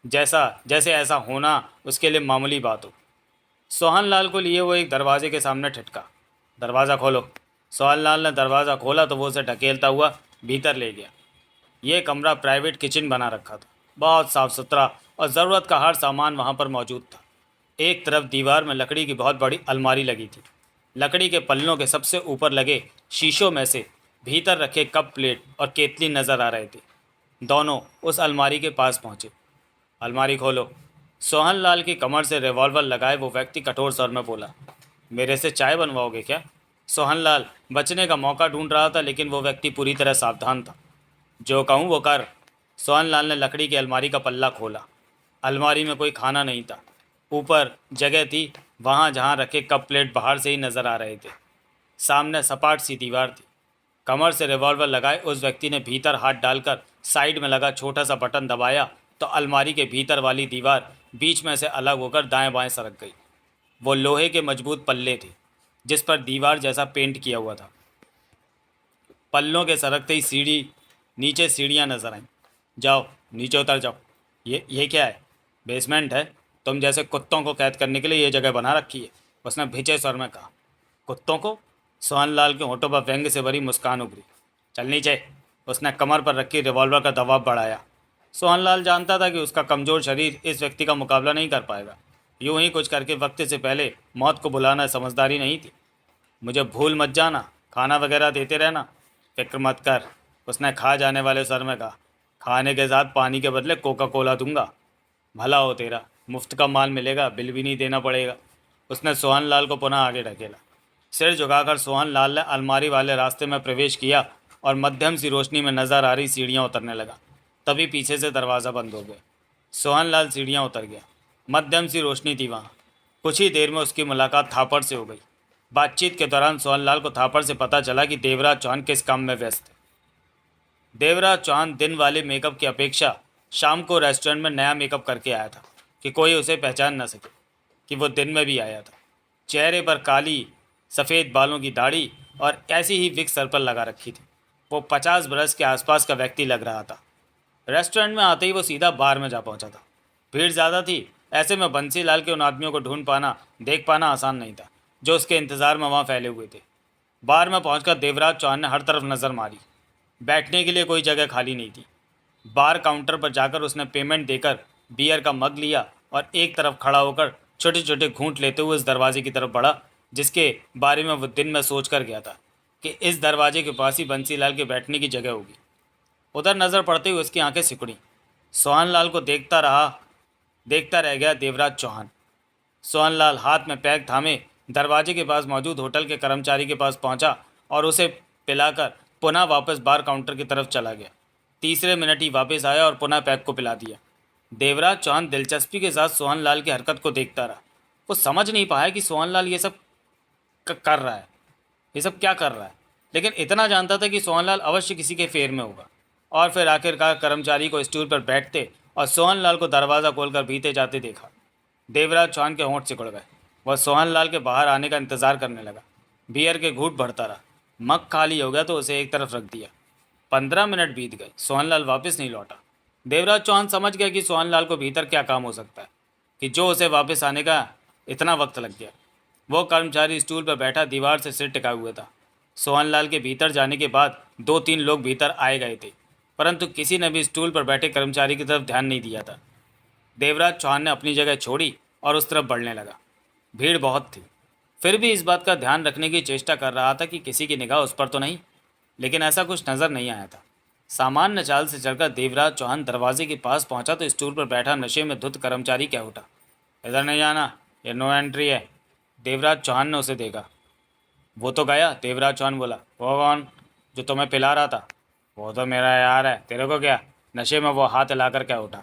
जैसे ऐसा होना उसके लिए मामूली बात हो। सोहन लाल को लिए वो एक दरवाजे के सामने ठिठका। दरवाज़ा खोलो। सोहन लाल ने दरवाज़ा खोला तो वो उसे ढकेलता हुआ भीतर ले गया। ये कमरा प्राइवेट किचन बना रखा था, बहुत साफ सुथरा और ज़रूरत का हर सामान वहाँ पर मौजूद था। एक तरफ दीवार में लकड़ी की बहुत बड़ी अलमारी लगी थी। लकड़ी के पल्लों के सबसे ऊपर लगे शीशों में से भीतर रखे कप प्लेट और केतली नजर आ रहे थे। दोनों उस अलमारी के पास पहुंचे। अलमारी खोलो। सोहन लाल की कमर से रिवॉल्वर लगाए वो व्यक्ति कठोर स्वर में बोला। मेरे से चाय बनवाओगे क्या? सोहन लाल बचने का मौका ढूंढ रहा था, लेकिन वो व्यक्ति पूरी तरह सावधान था। जो कहूँ वो कर। सोहन लाल ने लकड़ी की अलमारी का पल्ला खोला। अलमारी में कोई खाना नहीं था। ऊपर जगह थी, वहाँ जहाँ रखे कप प्लेट बाहर से ही नजर आ रहे थे। सामने सपाट सी दीवार थी। कमर से रिवॉल्वर लगाए उस व्यक्ति ने भीतर हाथ डालकर साइड में लगा छोटा सा बटन दबाया तो अलमारी के भीतर वाली दीवार बीच में से अलग होकर दाएं बाएं सरक गई। वो लोहे के मजबूत पल्ले थे जिस पर दीवार जैसा पेंट किया हुआ था। पल्लों के सरकते ही नीचे सीढ़ियाँ नजर आईं। जाओ नीचे उतर जाओ। ये क्या है? बेसमेंट है। तुम जैसे कुत्तों को कैद करने के लिए ये जगह बना रखी है, उसने भिचे स्वर में कहा। कुत्तों को? सोहन लाल के होठों पर व्यंग से भरी मुस्कान उभरी। चल नीचे। उसने कमर पर रखी रिवॉल्वर का दबाव बढ़ाया। सोहन लाल जानता था कि उसका कमज़ोर शरीर इस व्यक्ति का मुकाबला नहीं कर पाएगा। यूं ही कुछ करके वक्त से पहले मौत को बुलाना समझदारी नहीं थी। मुझे भूल मत जाना, खाना वगैरह देते रहना। फिक्र मत कर, उसने खा जाने वाले स्वर में कहा। खाने के साथ पानी के बदले कोका कोला दूंगा। भला हो तेरा, मुफ्त का माल मिलेगा, बिल भी नहीं देना पड़ेगा। उसने सोहन लाल को पुनः आगे ढकेला। सिर झुकाकर सोहन लाल ने अलमारी वाले रास्ते में प्रवेश किया और मध्यम सी रोशनी में नजर आ रही सीढ़ियां उतरने लगा। तभी पीछे से दरवाज़ा बंद हो गया। सोहन लाल सीढ़ियां उतर गया। मध्यम सी रोशनी थी वहाँ। कुछ ही देर में उसकी मुलाकात थापड़ से हो गई। बातचीत के दौरान सोहन लाल को थापड़ से पता चला कि देवराज चौहान किस काम में व्यस्त है। देवराज चौहान दिन वाले मेकअप की अपेक्षा शाम को रेस्टोरेंट में नया मेकअप करके आया था कि कोई उसे पहचान न सके कि वो दिन में भी आया था। चेहरे पर काली सफ़ेद बालों की दाढ़ी और ऐसी ही विग सर पर लगा रखी थी। वो 50 बरस के आसपास का व्यक्ति लग रहा था। रेस्टोरेंट में आते ही वो सीधा बार में जा पहुंचा था। भीड़ ज़्यादा थी, ऐसे में बंसी लाल के उन आदमियों को देख पाना आसान नहीं था जो उसके इंतज़ार में वहाँ फैले हुए थे। बार में पहुंचकर देवराज चौहान ने हर तरफ नज़र मारी। बैठने के लिए कोई जगह खाली नहीं थी। बार काउंटर पर जाकर उसने पेमेंट देकर बियर का मग लिया और एक तरफ खड़ा होकर छोटे छोटे घूंट लेते हुए उस दरवाजे की तरफ बढ़ा जिसके बारे में वो दिन में सोच कर गया था कि इस दरवाजे के पास ही बंसीलाल के बैठने की जगह होगी। उधर नज़र पड़ते हुए उसकी आंखें सिकुड़ी। सोहन लाल को देखता रह गया देवराज चौहान। सोहन लाल हाथ में पैक थामे दरवाजे के पास मौजूद होटल के कर्मचारी के पास पहुंचा और उसे पिलाकर पुनः वापस बार काउंटर की तरफ चला गया। तीसरे मिनट ही वापस आया और पुनः पैक को पिला दिया। देवराज चौहान दिलचस्पी के साथ सोहन लाल की हरकत को देखता रहा। वो समझ नहीं पाया कि सोहन लाल ये सब कर रहा है, ये सब क्या कर रहा है, लेकिन इतना जानता था कि सोहन लाल अवश्य किसी के फेर में होगा। और फिर आखिरकार कर्मचारी को स्टूल पर बैठते और सोहन लाल को दरवाज़ा खोलकर भीतर जाते देखा। देवराज चौहान के होंठ सिकुड़ गए। वह सोहन लाल के बाहर आने का इंतजार करने लगा। बियर के घूंट भरता रहा। मग खाली हो गया तो उसे एक तरफ रख दिया। 15 मिनट बीत गए, सोहन लाल वापस नहीं लौटा। देवराज चौहान समझ गया कि सोहन लाल को भीतर क्या काम हो सकता है कि जो उसे वापस आने का इतना वक्त लग गया। वो कर्मचारी स्टूल पर बैठा दीवार से सिर टिका हुआ था। सोहन लाल के भीतर जाने के बाद 2-3 लोग भीतर आए गए थे, परंतु किसी ने भी स्टूल पर बैठे कर्मचारी की तरफ ध्यान नहीं दिया था। देवराज चौहान ने अपनी जगह छोड़ी और उस तरफ बढ़ने लगा। भीड़ बहुत थी, फिर भी इस बात का ध्यान रखने की चेष्टा कर रहा था कि किसी की निगाह उस पर तो नहीं, लेकिन ऐसा कुछ नज़र नहीं आया था। सामान्य चाल से चलकर देवराज चौहान दरवाजे के पास पहुंचा तो स्टूल पर बैठा नशे में धुत कर्मचारी कह उठा, इधर नहीं जाना, ये नो एंट्री है। देवराज चौहान ने उसे देखा। वो तो गया। देवराज चौहान बोला। वो कौन? जो तुम्हें पिला रहा था। वो तो मेरा यार है, तेरे को क्या? नशे में वो हाथ हिलाकर कह उठा।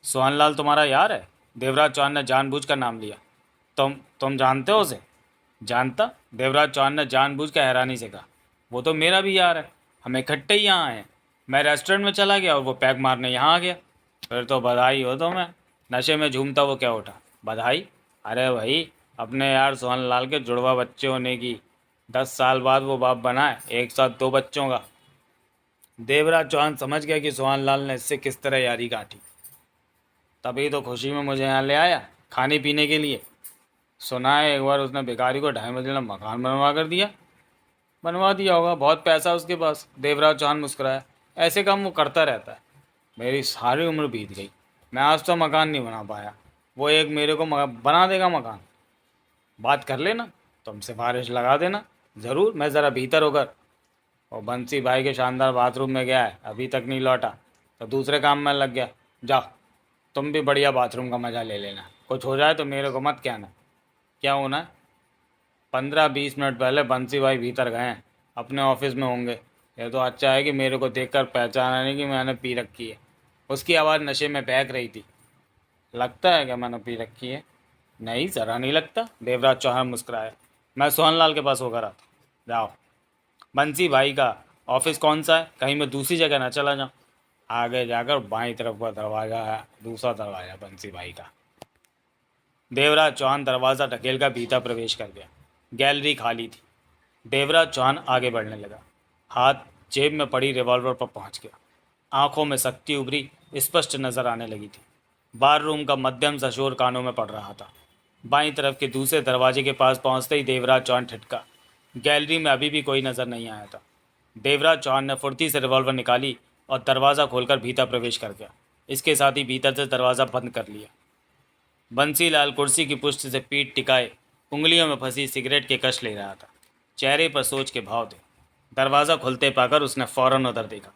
सोहनलाल तुम्हारा यार है? देवराज चौहान ने जानबूझकर नाम लिया। तुम जानते हो उसे? जानता? देवराज चौहान ने जानबूझकर हैरानी से कहा। वो तो मेरा भी यार है, हम इकट्ठे ही यहाँ आए। मैं रेस्टोरेंट में चला गया और वो पैक मारने यहाँ आ गया। फिर तो बधाई हो तुम्हें। नशे में झूमता वो क्या उठा। बधाई? अरे भाई, अपने यार सोहनलाल के जुड़वा बच्चे होने की। 10 साल बाद वो बाप बना है, एक साथ 2 बच्चों का। देवराज चौहान समझ गया कि सोहनलाल ने इससे किस तरह यारी काटी। तभी तो खुशी में मुझे यहाँ ले आया, खाने पीने के लिए। सुना है एक बार उसने भिखारी को 2.5 मंजिला मकान बनवा कर दिया। बनवा दिया होगा, बहुत पैसा है उसके पास। देवराज चौहान मुस्कुराया। ऐसे काम वो करता रहता है। मेरी सारी उम्र बीत गई, मैं आज तो मकान नहीं बना पाया। वो एक मेरे को बना देगा मकान। बात कर लेना, तुम सिफारिश लगा देना। ज़रूर, मैं ज़रा भीतर होकर। और बंसी भाई के शानदार बाथरूम में गया है, अभी तक नहीं लौटा, तो दूसरे काम में लग गया। जाओ, तुम भी बढ़िया बाथरूम का मज़ा ले लेना। कुछ हो जाए तो मेरे को मत कहना। क्या होना है? 15-20 मिनट पहले बंसी भाई भीतर गए हैं, अपने ऑफिस में होंगे। ये तो अच्छा है कि मेरे को देखकर पहचाना नहीं कि मैंने पी रखी है। उसकी आवाज़ नशे में बहक रही थी। लगता है कि मैंने पी रखी है? नहीं, ज़रा नहीं लगता। देवराज चौहान मुस्कुराया। मैं सोहनलाल के पास होकर आता। जाओ। बंसी भाई का ऑफिस कौन सा है? कहीं मैं दूसरी जगह ना चला जाऊँ। आगे जाकर बाईं तरफ का दरवाज़ा है, दूसरा दरवाज़ा बंसी भाई का। देवराज चौहान दरवाज़ा ढकेलकर भीतर प्रवेश कर गया। गैलरी खाली थी। देवराज चौहान आगे बढ़ने लगा। हाथ जेब में पड़ी रिवॉल्वर पर पहुंच गया। आंखों में शक्ति उभरी, स्पष्ट नजर आने लगी थी। बार रूम का मध्यम सा शोर कानों में पड़ रहा था। बाईं तरफ के दूसरे दरवाजे के पास पहुंचते ही देवराज चौहान ठिठका। गैलरी में अभी भी कोई नजर नहीं आया था। देवराज चौहान ने फुर्ती से रिवॉल्वर निकाली और दरवाज़ा खोलकर भीतर प्रवेश कर गया। इसके साथ ही भीतर से दरवाज़ा बंद कर लिया। बंसीलाल कुर्सी की पुष्ट से पीठ टिकाए उंगलियों में फंसी सिगरेट के कश ले रहा था। चेहरे पर सोच के भाव थे। दरवाज़ा खुलते पाकर उसने फौरन उधर देखा।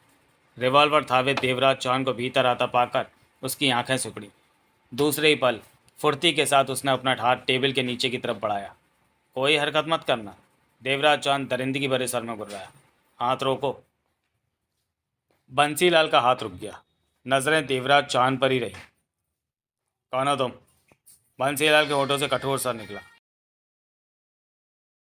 रिवॉल्वर थावे देवराज चौहान को भीतर आता पाकर उसकी आंखें सिकुड़ी। दूसरे ही पल फुर्ती के साथ उसने अपना हाथ टेबल के नीचे की तरफ बढ़ाया। कोई हरकत मत करना। देवराज चौहान दरिंदगी भरे स्वर में गुर्राया। हाथ रोको। बंसीलाल का हाथ रुक गया। नजरें देवराज चौहान पर ही रही। कौन हो तुम? बंसीलाल के होठों से कठोर स्वर निकला।